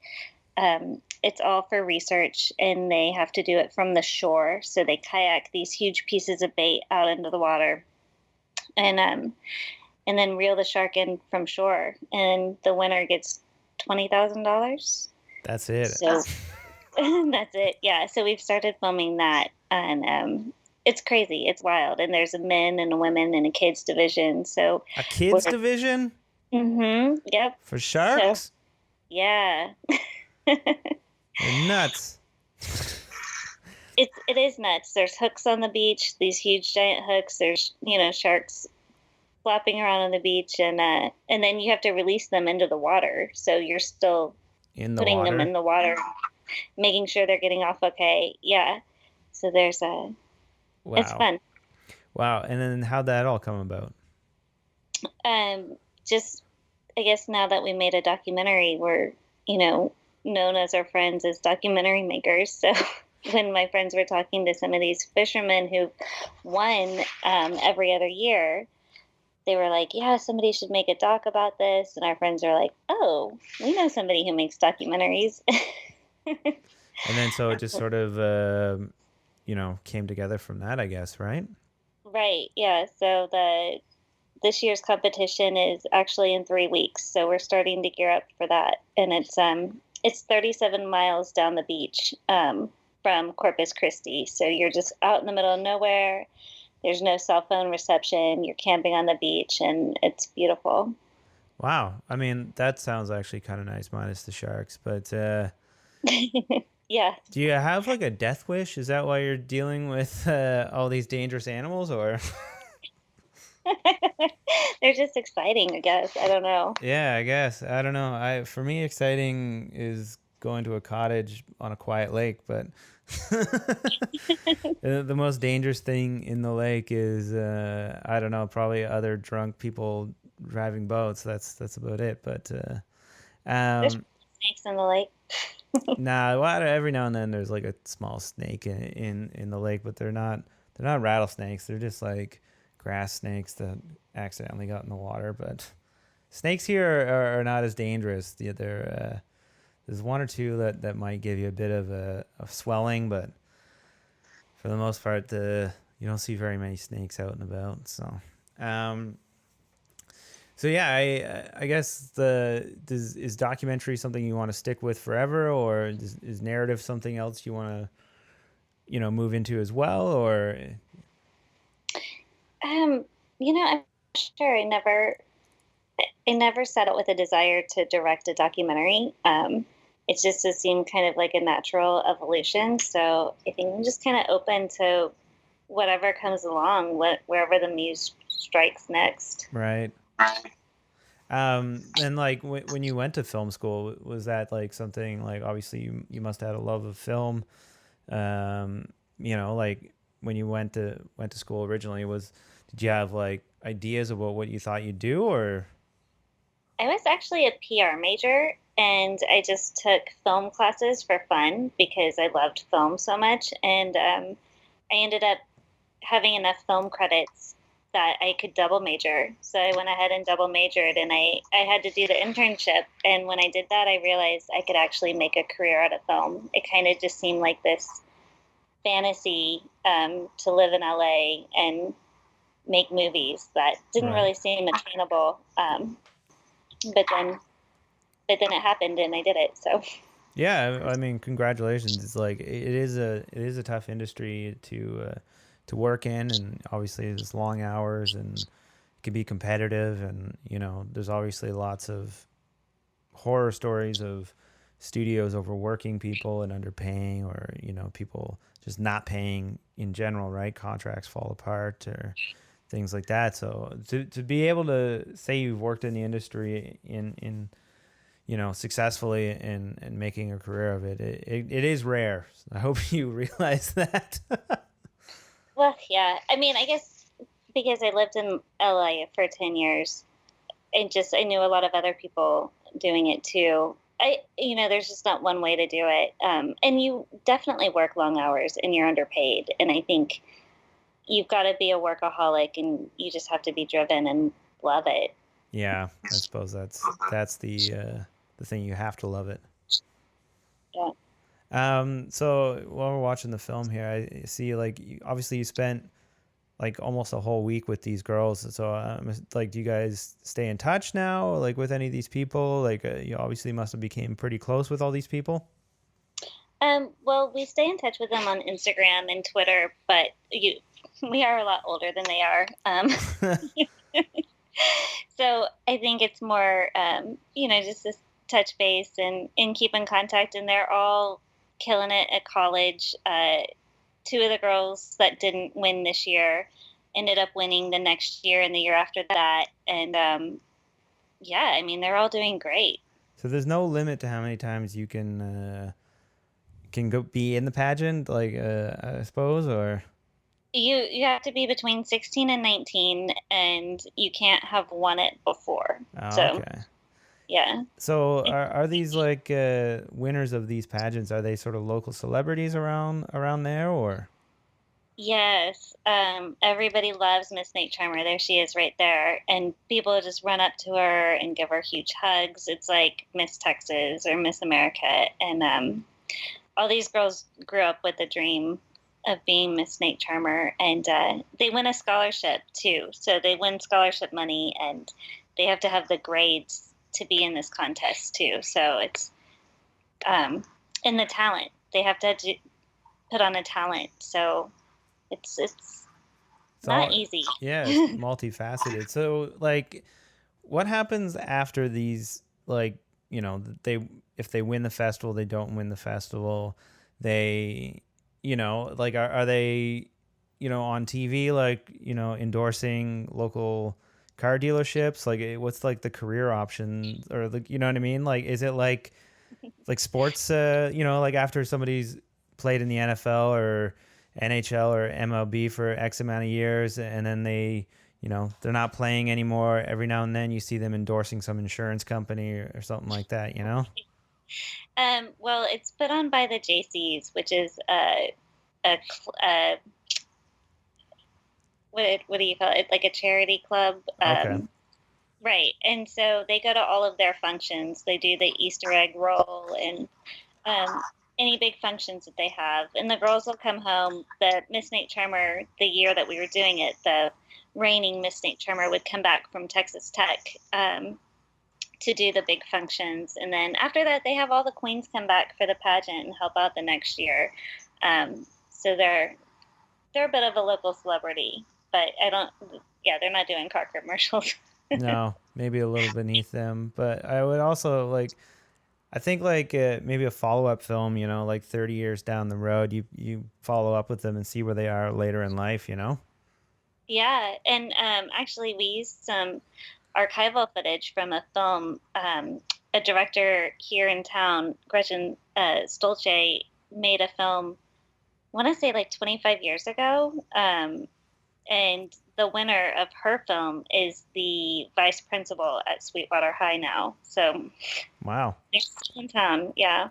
Speaker 6: It's all for research, and they have to do it from the shore. So they kayak these huge pieces of bait out into the water, and then reel the shark in from shore, and the winner gets $20,000.
Speaker 1: That's it.
Speaker 6: So that's it. Yeah. So we've started filming that, and it's crazy. It's wild, and there's a men and a women and a kids division. So
Speaker 1: a kids division.
Speaker 6: Mm-hmm. Yep.
Speaker 1: For sharks.
Speaker 6: So, yeah.
Speaker 1: They're nuts.
Speaker 6: It is nuts. There's hooks on the beach, these huge giant hooks. There's sharks flopping around on the beach, and then you have to release them into the water. So you're still putting them in the water, making sure they're getting off okay. Yeah. So there's
Speaker 1: wow.
Speaker 6: It's fun.
Speaker 1: Wow. And then how'd that all come about?
Speaker 6: Just I guess now that we made a documentary, we're known as our friends as documentary makers. So when my friends were talking to some of these fishermen who won every other year, they were like, yeah, somebody should make a doc about this. And our friends are like, oh, we know somebody who makes documentaries.
Speaker 1: And then so it just sort of, came together from that, I guess, right?
Speaker 6: Right. Yeah. So this year's competition is actually in 3 weeks. So we're starting to gear up for that. And it's 37 miles down the beach from Corpus Christi. So you're just out in the middle of nowhere. There's no cell phone reception. You're camping on the beach, and it's beautiful.
Speaker 1: Wow. I mean, that sounds actually kind of nice, minus the sharks. But
Speaker 6: yeah.
Speaker 1: do you have like a death wish? Is that why you're dealing with all these dangerous animals, or?
Speaker 6: They're just exciting, I guess. I don't know.
Speaker 1: Yeah, I guess. I don't know. For me, exciting is going to a cottage on a quiet lake, but the most dangerous thing in the lake is I don't know, probably other drunk people driving boats. That's about it. But
Speaker 6: There's snakes in the lake.
Speaker 1: nah, well, every now and then there's like a small snake in the lake, but they're not rattlesnakes. They're just like grass snakes that accidentally got in the water. But snakes here are not as dangerous. There's one or two that might give you a bit of a swelling, but for the most part, you don't see very many snakes out and about. So, yeah, I guess is documentary something you want to stick with forever, or is narrative something else you want to, move into as well, or?
Speaker 6: I'm sure. I never set out with a desire to direct a documentary. It just has seemed kind of like a natural evolution. So I think I'm just kind of open to whatever comes along, wherever the muse strikes next.
Speaker 1: Right. And like when you went to film school, was that like something like, obviously you must have had a love of film. Like when you went to school originally, did you have like ideas about what you thought you'd do, or?
Speaker 6: I was actually a PR major, and I just took film classes for fun because I loved film so much. And I ended up having enough film credits that I could double major. So I went ahead and double majored, and I had to do the internship. And when I did that, I realized I could actually make a career out of film. It kind of just seemed like this fantasy to live in LA and make movies that didn't really seem attainable. But then it happened, and I did it. So
Speaker 1: yeah, I mean, congratulations. It's like it is a tough industry to work in, and obviously there's long hours, and it can be competitive, and there's obviously lots of horror stories of studios overworking people and underpaying, or people just not paying in general, right? Contracts fall apart or things like that. So to be able to say you've worked in the industry in successfully and making a career of it, it is rare. I hope you realize that.
Speaker 6: Well, yeah. I mean, I guess because I lived in LA for 10 years, I knew a lot of other people doing it too. There's just not one way to do it. And you definitely work long hours and you're underpaid. And I think you've got to be a workaholic, and you just have to be driven and love it.
Speaker 1: Yeah, I suppose that's the thing. You have to love it.
Speaker 6: Yeah.
Speaker 1: So while we're watching the film here, I see like obviously you spent like almost a whole week with these girls. So like, do you guys stay in touch now, like with any of these people? Like you obviously must have became pretty close with all these people.
Speaker 6: Well, we stay in touch with them on Instagram and Twitter, but we are a lot older than they are. So I think it's more, just this touch base and keep in contact. And they're all killing it at college. Two of the girls that didn't win this year ended up winning the next year and the year after that. And they're all doing great. So
Speaker 1: there's no limit to how many times you can go be in the pageant, like I suppose, or
Speaker 6: you have to be between 16 and 19, and you can't have won it before.
Speaker 1: Oh,
Speaker 6: so
Speaker 1: okay.
Speaker 6: Yeah.
Speaker 1: So are these like winners of these pageants? Are they sort of local celebrities around there, or?
Speaker 6: Yes. Everybody loves Miss Snake Charmer. There she is right there. And people just run up to her and give her huge hugs. It's like Miss Texas or Miss America. And all these girls grew up with the dream of being Miss Snake Charmer. And they win a scholarship too. So they win scholarship money, and they have to have the grades to be in this contest too. So it's in the talent. They have to put on a talent. So it's not easy.
Speaker 1: Yeah, it's multifaceted. So like, what happens after these? Like, if they win the festival, they don't win the festival. They, like, are they, on TV, like, endorsing local car dealerships? Like, what's like the career option, or like, you know what I mean? Like, is it like sports? Like after somebody's played in the NFL or NHL or MLB for X amount of years, and then they, they're not playing anymore. Every now and then you see them endorsing some insurance company or something like that,
Speaker 6: Well, it's put on by the JCs, which is a what do you call it? Like a charity club.
Speaker 1: Okay.
Speaker 6: Right. And so they go to all of their functions. They do the Easter egg roll and any big functions that they have. And the girls will come home. The Miss Snake Charmer, the year that we were doing it, the reigning Miss Snake Charmer would come back from Texas Tech to do the big functions. And then after that, they have all the queens come back for the pageant and help out the next year. So they're a bit of a local celebrity, but they're not doing car commercials.
Speaker 1: No, maybe a little beneath them. But I would also I think maybe a follow-up film, like 30 years down the road, you follow up with them and see where they are later in life,
Speaker 6: Yeah, and actually we used some archival footage from a film. A director here in town, Gretchen Stolce, made a film, I want to say like 25 years ago, and the winner of her film is the vice principal at Sweetwater High now. So,
Speaker 1: wow,
Speaker 6: they're still in town, yeah.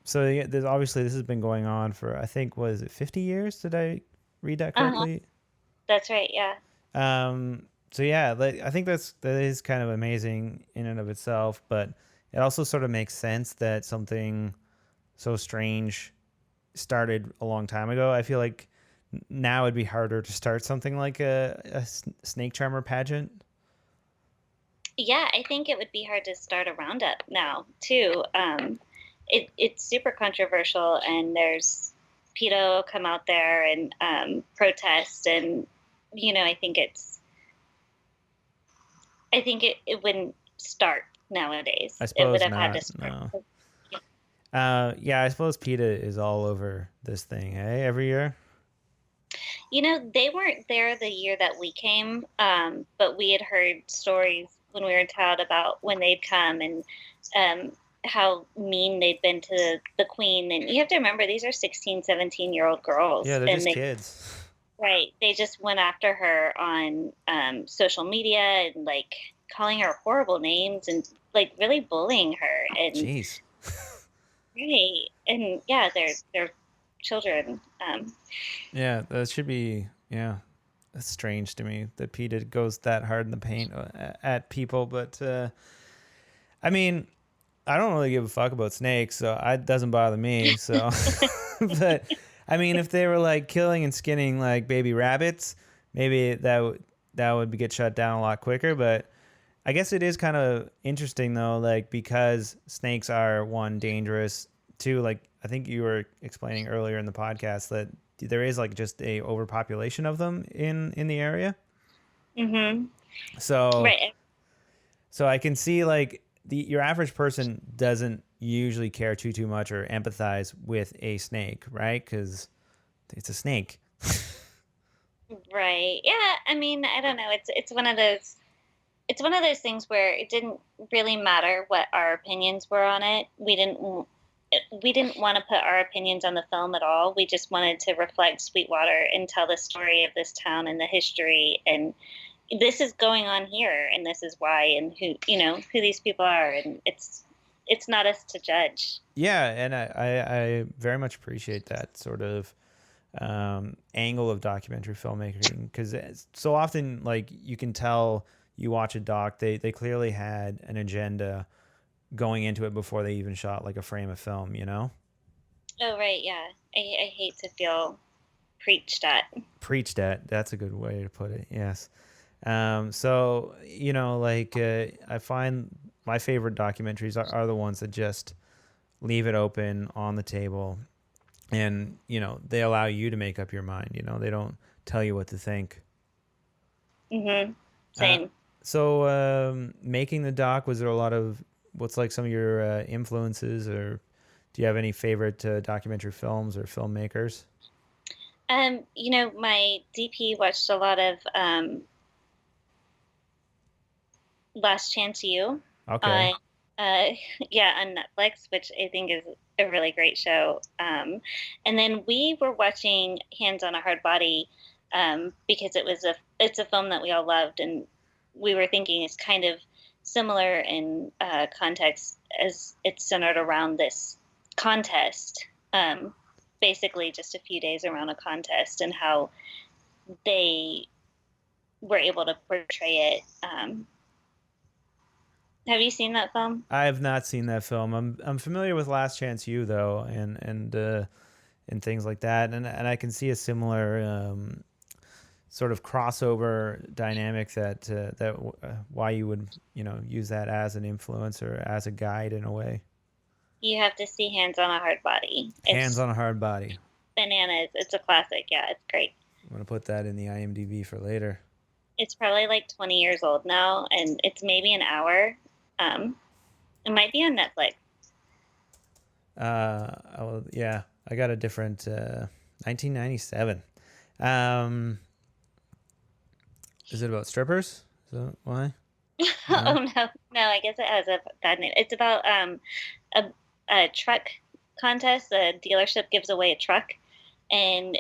Speaker 1: So there's obviously this has been going on for, I think, was it 50 years? Did I read that correctly?
Speaker 6: That's right, yeah.
Speaker 1: So yeah, I think that is kind of amazing in and of itself, but it also sort of makes sense that something so strange started a long time ago. I feel like now it'd be harder to start something like a snake charmer pageant.
Speaker 6: Yeah, I think it would be hard to start a roundup now too. It's super controversial, and there's PETA come out there and protest, and I think it wouldn't start nowadays.
Speaker 1: I suppose
Speaker 6: it would have
Speaker 1: not,
Speaker 6: had to start.
Speaker 1: No. Yeah, I suppose PETA is all over this thing, every year.
Speaker 6: They weren't there the year that we came, but we had heard stories when we were in town about when they'd come and how mean they'd been to the queen. And you have to remember, these are 16, 17-year-old girls.
Speaker 1: Yeah, they're
Speaker 6: and
Speaker 1: just kids.
Speaker 6: Right. They just went after her on social media and like calling her horrible names and like really bullying her. And
Speaker 1: jeez.
Speaker 6: Right. And yeah, they're children.
Speaker 1: Yeah, that should be, yeah. That's strange to me that PETA goes that hard in the paint at people. But, I mean, I don't really give a fuck about snakes, so it doesn't bother me. So, but, I mean, if they were like killing and skinning like baby rabbits, maybe that would get shut down a lot quicker. But I guess it is kind of interesting though, like because snakes are, one, dangerous, two, like I think you were explaining earlier in the podcast that there is like just a overpopulation of them in the area.
Speaker 6: Mm-hmm.
Speaker 1: So,
Speaker 6: right.
Speaker 1: So I can see like your average person doesn't usually care too much or empathize with a snake, right? Because it's a snake.
Speaker 6: Right. Yeah. I mean, I don't know. It's one of those things where it didn't really matter what our opinions were on it. We didn't want to put our opinions on the film at all. We just wanted to reflect Sweetwater and tell the story of this town and the history. And this is going on here, and this is why, and who these people are, and it's not us to judge.
Speaker 1: Yeah, and I very much appreciate that sort of angle of documentary filmmaking, because so often, like, you can tell, you watch a doc, they clearly had an agenda going into it before they even shot like a frame of film, you know?
Speaker 6: Oh, right, yeah. I hate to feel preached at.
Speaker 1: Preached at, that's a good way to put it, yes. So, like, I find my favorite documentaries are the ones that just leave it open on the table, and, they allow you to make up your mind, they don't tell you what to think.
Speaker 6: Mm-hmm. Same.
Speaker 1: So, making the doc, was there a lot of, what's like some of your influences, or do you have any favorite documentary films or filmmakers?
Speaker 6: My DP watched a lot of Last Chance U
Speaker 1: Okay.
Speaker 6: on on Netflix, which I think is a really great show. And then we were watching Hands on a Hard Body because it's a film that we all loved, and we were thinking it's kind of similar in context, as it's centered around this contest. Basically just a few days around a contest, and how they were able to portray it. Have you seen that film?
Speaker 1: I have not seen that film. I'm familiar with Last Chance U, though, and things like that, and I can see a similar sort of crossover dynamic that why you would use that as an influence or as a guide in a way.
Speaker 6: You have to see Hands on a Hard Body.
Speaker 1: Hands on a Hard Body.
Speaker 6: Bananas. It's a classic. Yeah, it's great.
Speaker 1: I'm gonna put that in the IMDb for later.
Speaker 6: It's probably like 20 years old now, and it's maybe an hour. It might be on Netflix.
Speaker 1: Yeah, I got a different 1997. Is it about strippers? Is that why?
Speaker 6: Oh no, I guess it has a bad name. It's about a truck contest. A dealership gives away a truck, and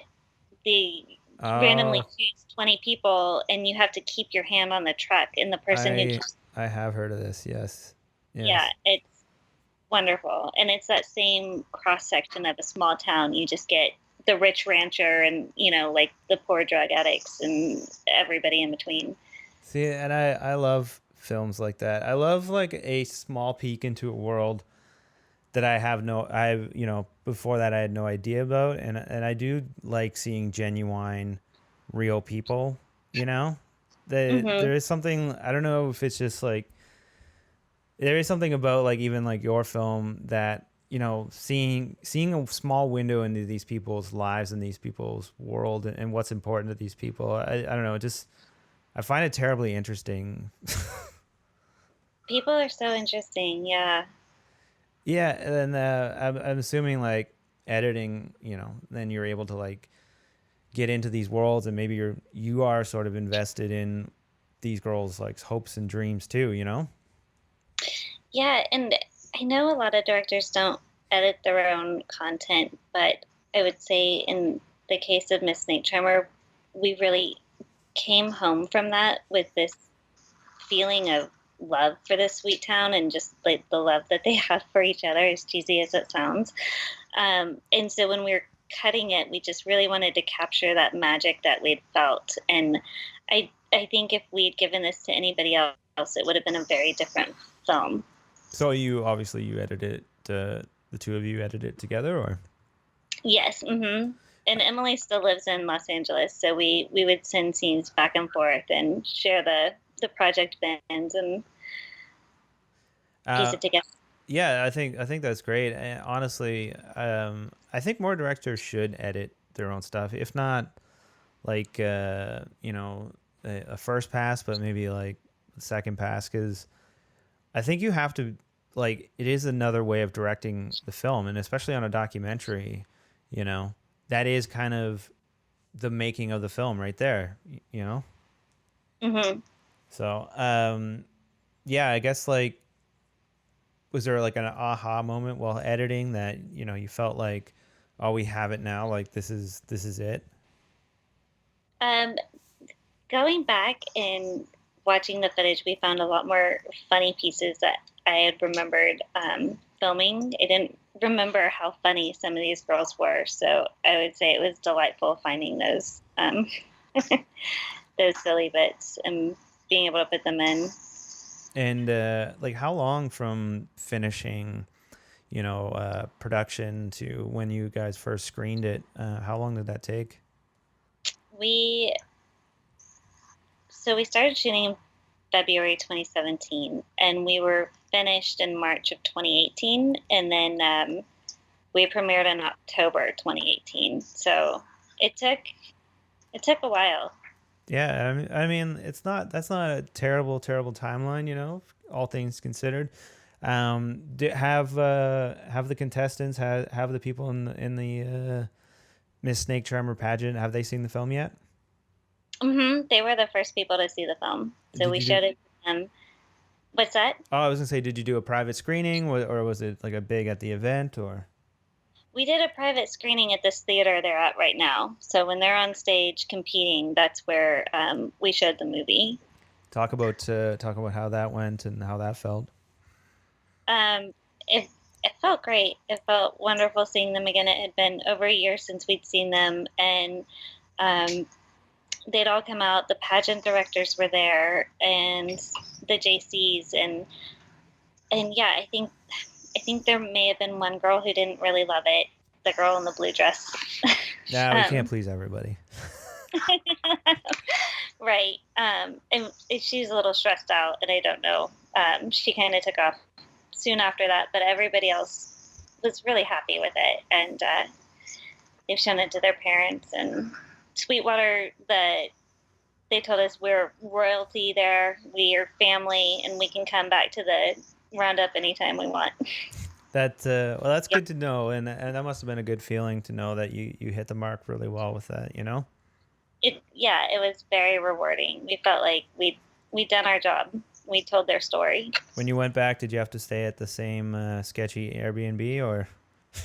Speaker 6: they randomly choose 20 people, and you have to keep your hand on the truck, and the person who
Speaker 1: I have heard of this. Yes.
Speaker 6: Yeah, it's wonderful. And it's that same cross section of a small town. You just get the rich rancher and, like the poor drug addicts and everybody in between.
Speaker 1: See, and I love films like that. I love like a small peek into a world that before that I had no idea about. And I do like seeing genuine, real people, There is something, I don't know if it's just like, there is something about like even like your film that, seeing a small window into these people's lives and these people's world and what's important to these people. I don't know, I find it terribly interesting.
Speaker 6: People are so interesting. Yeah.
Speaker 1: Yeah. And I'm assuming like editing, then you're able to like get into these worlds, and maybe you are sort of invested in these girls' like hopes and dreams too,
Speaker 6: Yeah, and I know a lot of directors don't edit their own content, but I would say in the case of Miss Snake Charmer, we really came home from that with this feeling of love for this sweet town, and just like the love that they have for each other, as cheesy as it sounds. And so when we were cutting it, we just really wanted to capture that magic that we'd felt. And I think if we'd given this to anybody else, it would have been a very different film.
Speaker 1: So you edited it, the two of you edited it together, or? Yes.
Speaker 6: Mm-hmm. And Emily still lives in Los Angeles, so we would send scenes back and forth and share the project bins and piece it together.
Speaker 1: Yeah, I think that's great. And honestly, I think more directors should edit their own stuff. If not, like a first pass, but maybe like a second pass, because I think you have to, like, it is another way of directing the film, and especially on a documentary, that is kind of the making of the film right there,
Speaker 6: Mm-hmm.
Speaker 1: So, yeah, I guess, like, was there like an aha moment while editing that, you felt like, oh, we have it now, like this is it?
Speaker 6: going back and watching the footage, we found a lot more funny pieces that I had remembered filming. I didn't remember how funny some of these girls were, so I would say it was delightful finding those those silly bits and being able to put them in.
Speaker 1: And like, how long from finishing, production to when you guys first screened it? How long did that take?
Speaker 6: We started shooting in February 2017, and we were finished in March of 2018, and then we premiered in October 2018. So it took a while.
Speaker 1: Yeah, I mean, that's not a terrible timeline, all things considered. Have the contestants, have the people in the Miss Snake Charmer pageant, have they seen the film yet?
Speaker 6: They were the first people to see the film, so we showed it to them. What's that?
Speaker 1: Oh, I was gonna say, did you do a private screening, or was it like a big at the event, or?
Speaker 6: We did a private screening at this theater they're at right now. So when they're on stage competing, that's where we showed the movie.
Speaker 1: Talk about how that went and how that felt.
Speaker 6: It felt great. It felt wonderful seeing them again. It had been over a year since we'd seen them, and they'd all come out. The pageant directors were there, and the JCs, and yeah, I think there may have been one girl who didn't really love it. The girl in the blue dress.
Speaker 1: Yeah, we can't please everybody.
Speaker 6: Right. And she's a little stressed out, and I don't know. She kind of took off soon after that, but everybody else was really happy with it, and they've shown it to their parents. And Sweetwater, they told us we're royalty there, we're family, and we can come back to the Roundup anytime we want.
Speaker 1: That's good to know, and that must have been a good feeling to know that you hit the mark really well with that,
Speaker 6: It was very rewarding. We felt like we'd done our job. We told their story.
Speaker 1: When you went back, did you have to stay at the same sketchy Airbnb, or?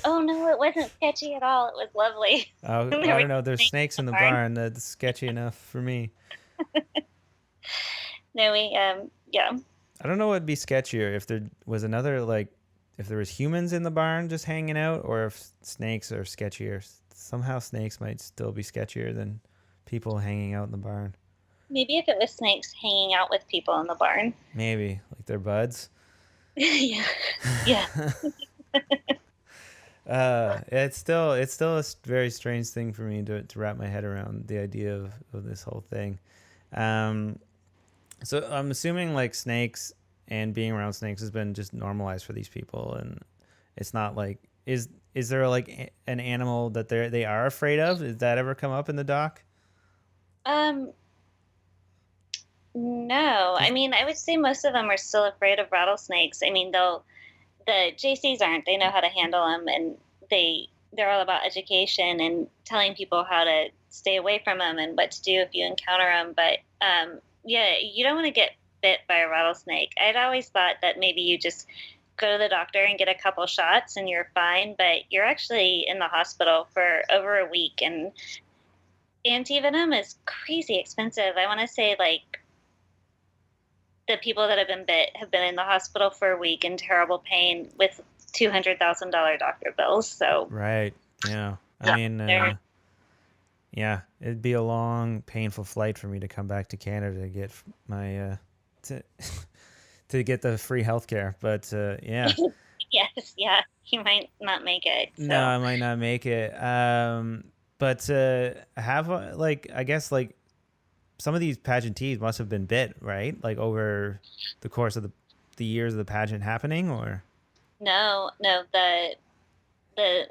Speaker 6: Oh no, it wasn't sketchy at all. It was lovely.
Speaker 1: I don't know. There's snakes in the barn. That's sketchy enough for me.
Speaker 6: No, yeah.
Speaker 1: I don't know what would be sketchier, if there was another, like, if there was humans in the barn just hanging out, or if snakes are sketchier. Somehow snakes might still be sketchier than people hanging out in the barn.
Speaker 6: Maybe if it was snakes hanging out with people in the barn.
Speaker 1: Maybe, like they're buds.
Speaker 6: Yeah.
Speaker 1: It's still a very strange thing for me to wrap my head around, the idea of this whole thing. So I'm assuming like snakes and being around snakes has been just normalized for these people, and it's not like, is there like an animal that they are afraid of? Did that ever come up in the doc?
Speaker 6: No. I mean, I would say most of them are still afraid of rattlesnakes. I mean, the JCs aren't. They know how to handle them, and they're all about education and telling people how to stay away from them and what to do if you encounter them. But yeah, you don't want to get bit by a rattlesnake. I'd always thought that maybe you just go to the doctor and get a couple shots and you're fine, but you're actually in the hospital for over a week, and antivenom is crazy expensive. I want to say like the people that have been bit have been in the hospital for a week in terrible pain with $200,000 doctor bills. So
Speaker 1: right, yeah. I mean, yeah, it'd be a long, painful flight for me to come back to Canada to get my to get the free healthcare. But yeah.
Speaker 6: Yes, yeah, you might not make it. So.
Speaker 1: No, I might not make it. But have I guess like some of these pageantees must have been bit, right? Like over the course of the years of the pageant happening, or?
Speaker 6: No, the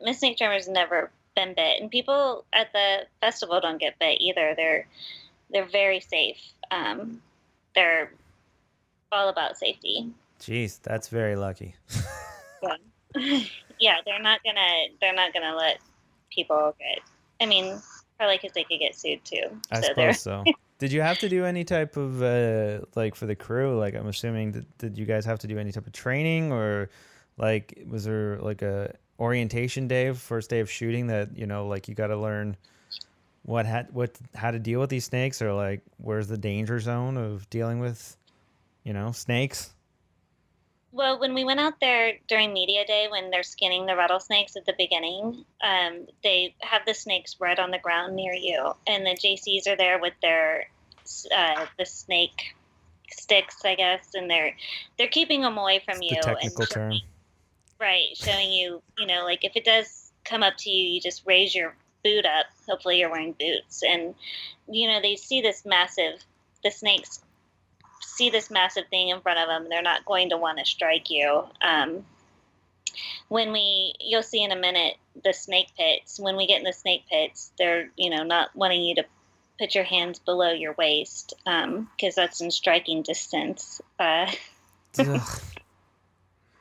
Speaker 6: Miss Snake Charmer's never been bit, and people at the festival don't get bit either. They're very safe. They're all about safety.
Speaker 1: Jeez, that's very lucky.
Speaker 6: Yeah, they're not gonna let people get. I mean, probably because they could get sued too.
Speaker 1: I suppose so. Did you have to do any type of like for the crew? Like, I'm assuming did you guys have to do any type of training, or like was there like a orientation day, first day of shooting, that like you got to learn how to deal with these snakes, or like where's the danger zone of dealing with, snakes?
Speaker 6: Well, when we went out there during media day, when they're skinning the rattlesnakes at the beginning, they have the snakes right on the ground near you, and the JCs are there with their the snake sticks, I guess, and they're keeping them away from
Speaker 1: It's
Speaker 6: you
Speaker 1: the technical
Speaker 6: and
Speaker 1: term.
Speaker 6: showing you, like if it does come up to you, you just raise your boot up. Hopefully, you're wearing boots, and they see the snakes see this massive thing in front of them. They're not going to want to strike you. You'll see in a minute the snake pits. When we get in the snake pits, they're not wanting you to put your hands below your waist because that's in striking distance.
Speaker 1: Ugh,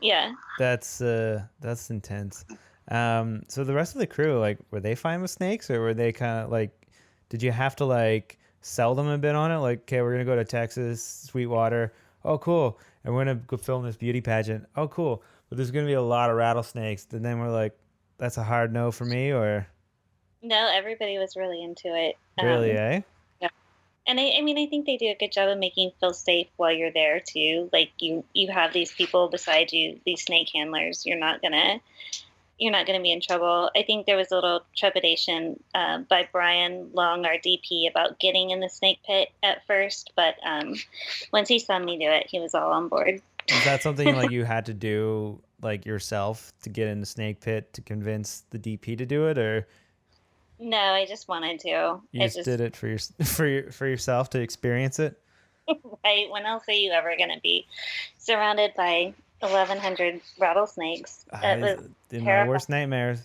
Speaker 6: Yeah.
Speaker 1: that's intense. So the rest of the crew, like, were they fine with snakes, or were they kind of like, did you have to like sell them a bit on it? Like, okay, we're gonna go to Texas, Sweetwater. Oh, cool. And we're gonna go film this beauty pageant. Oh, cool. But there's gonna be a lot of rattlesnakes. And then we're like, that's a hard no for me, or
Speaker 6: No, everybody was really into it.
Speaker 1: really, eh?
Speaker 6: Yeah. And I think they do a good job of making you feel safe while you're there too. Like you have these people beside you, these snake handlers. You're not gonna be in trouble. I think there was a little trepidation by Brian Long, our DP, about getting in the snake pit at first, but once he saw me do it, he was all on board.
Speaker 1: Is that something like you had to do like yourself to get in the snake pit to convince the DP to do it, or
Speaker 6: No, I just wanted to.
Speaker 1: you just did it for for yourself to experience it?
Speaker 6: Right? When else are you ever going to be surrounded by 1,100 rattlesnakes? That was
Speaker 1: In my
Speaker 6: terrifying.
Speaker 1: worst nightmares.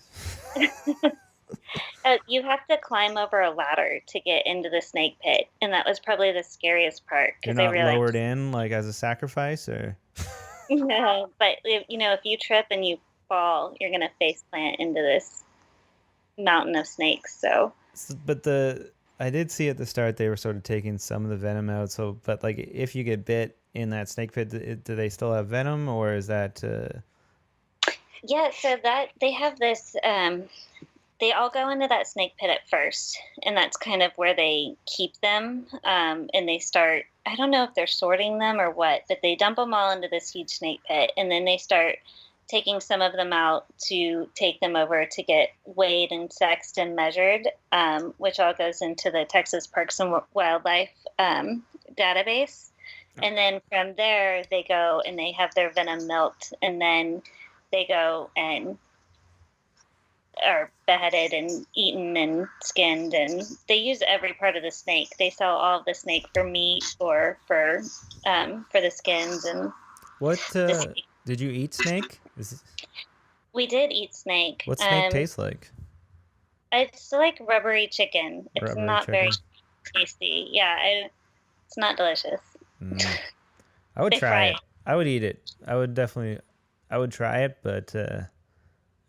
Speaker 6: You have to climb over a ladder to get into the snake pit, and that was probably the scariest part
Speaker 1: You're
Speaker 6: because I
Speaker 1: not
Speaker 6: realized
Speaker 1: lowered in like as a sacrifice, or
Speaker 6: no. But if you trip and you fall, you're gonna face plant into this mountain of snakes. So
Speaker 1: but I did see at the start they were sort of taking some of the venom out. So, but like if you get bit in that snake pit, do they still have venom, or is that?
Speaker 6: yeah, so that they have this. They all go into that snake pit at first, and that's kind of where they keep them. And they start. I don't know if they're sorting them or what, but they dump them all into this huge snake pit, and then they start taking some of them out to take them over to get weighed and sexed and measured, which all goes into the Texas Parks and Wildlife database. And then from there, they go and they have their venom milked, and then they go and are beheaded and eaten and skinned, and they use every part of the snake. They sell all of the snake for meat or for the skins and
Speaker 1: What
Speaker 6: the snake.
Speaker 1: did you eat snake?
Speaker 6: We did eat snake.
Speaker 1: What snake tastes like?
Speaker 6: It's like rubbery chicken. It's
Speaker 1: Rubbery
Speaker 6: not very
Speaker 1: chicken.
Speaker 6: tasty. Yeah, it's not delicious.
Speaker 1: I would
Speaker 6: They
Speaker 1: try
Speaker 6: fry
Speaker 1: it.
Speaker 6: it.
Speaker 1: I would eat it. I would try it, but I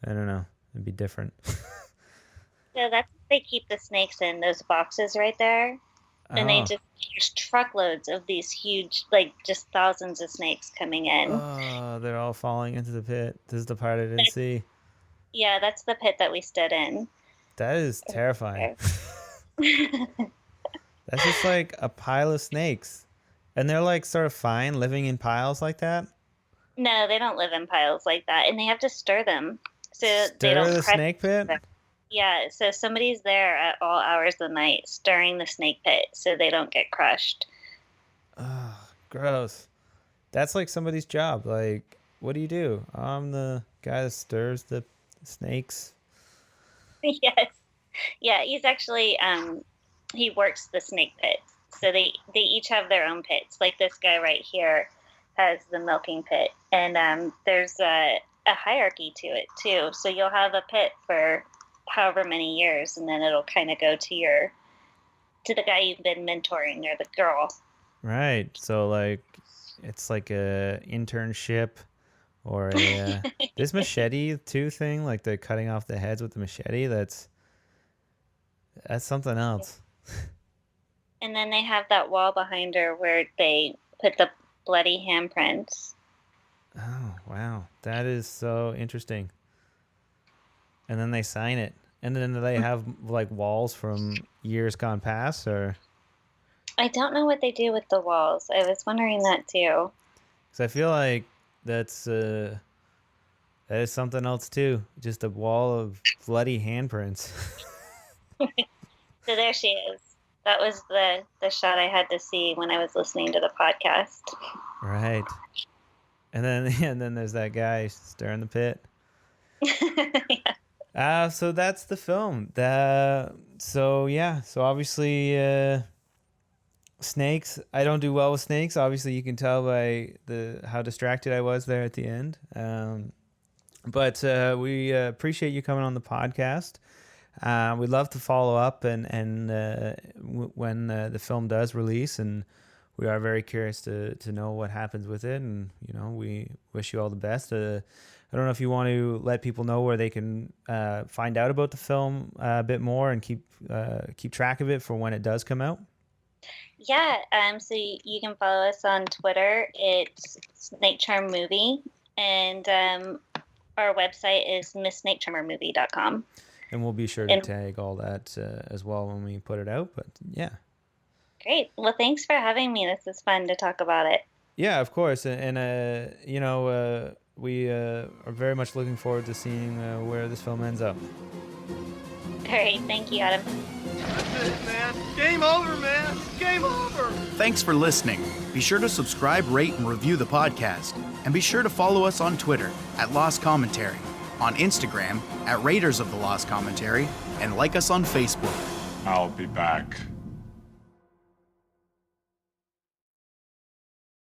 Speaker 1: don't know. It'd be different.
Speaker 6: So that's what they keep the snakes in, those boxes right there. And
Speaker 1: Oh.
Speaker 6: there's truckloads of these huge, like just thousands of snakes coming in.
Speaker 1: Oh, they're all falling into the pit. This is the part I didn't see.
Speaker 6: Yeah, that's the pit that we stood in.
Speaker 1: That is terrifying. That's just like a pile of snakes. And they're like sort of fine living in piles like that?
Speaker 6: No, they don't live in piles like that, and they have to stir them so they
Speaker 1: Stir
Speaker 6: don't
Speaker 1: the
Speaker 6: crush
Speaker 1: snake pit?
Speaker 6: them. Yeah, so somebody's there at all hours of the night stirring the snake pit so they don't get crushed.
Speaker 1: Oh, gross. That's like somebody's job. Like, what do you do? I'm the guy that stirs the snakes.
Speaker 6: Yes. Yeah, he's actually he works the snake pit. So they each have their own pits. Like this guy right here has the milking pit, and there's a hierarchy to it too. So you'll have a pit for however many years, and then it'll kind of go to the guy you've been mentoring or the girl.
Speaker 1: Right. So like it's like a internship or a this machete too thing, like the cutting off the heads with the machete, that's something else.
Speaker 6: And then they have that wall behind her where they put the bloody handprints.
Speaker 1: Oh, wow. That is so interesting. And then they sign it. And then do they have like walls from years gone past, or?
Speaker 6: I don't know what they do with the walls. I was wondering that too.
Speaker 1: Because I feel like that is something else too. Just a wall of bloody handprints.
Speaker 6: So there she is. That was the shot I had to see when I was listening to the podcast.
Speaker 1: Right. And then there's that guy stirring the pit.
Speaker 6: Yeah.
Speaker 1: So that's the film. So obviously snakes. I don't do well with snakes. Obviously, you can tell by how distracted I was there at the end. But we appreciate you coming on the podcast. We'd love to follow up when the film does release, and we are very curious to know what happens with it. And we wish you all the best. I don't know if you want to let people know where they can find out about the film a bit more and keep track of it for when it does come out.
Speaker 6: Yeah. So you can follow us on Twitter. It's Snake Charm Movie, and our website is misssnakecharmermovie.com.
Speaker 1: And we'll be sure to tag all that as well when we put it out. But yeah.
Speaker 6: Great. Well, thanks for having me. This is fun to talk about it.
Speaker 1: Yeah, of course. And we are very much looking forward to seeing where this film ends up.
Speaker 6: All right. Thank you, Adam.
Speaker 5: That's it, man. Game over, man. Game over.
Speaker 3: Thanks for listening. Be sure to subscribe, rate, and review the podcast. And be sure to follow us on Twitter @Lost Commentary, on Instagram @Raiders of the Lost Commentary, and like us on Facebook.
Speaker 4: I'll be back.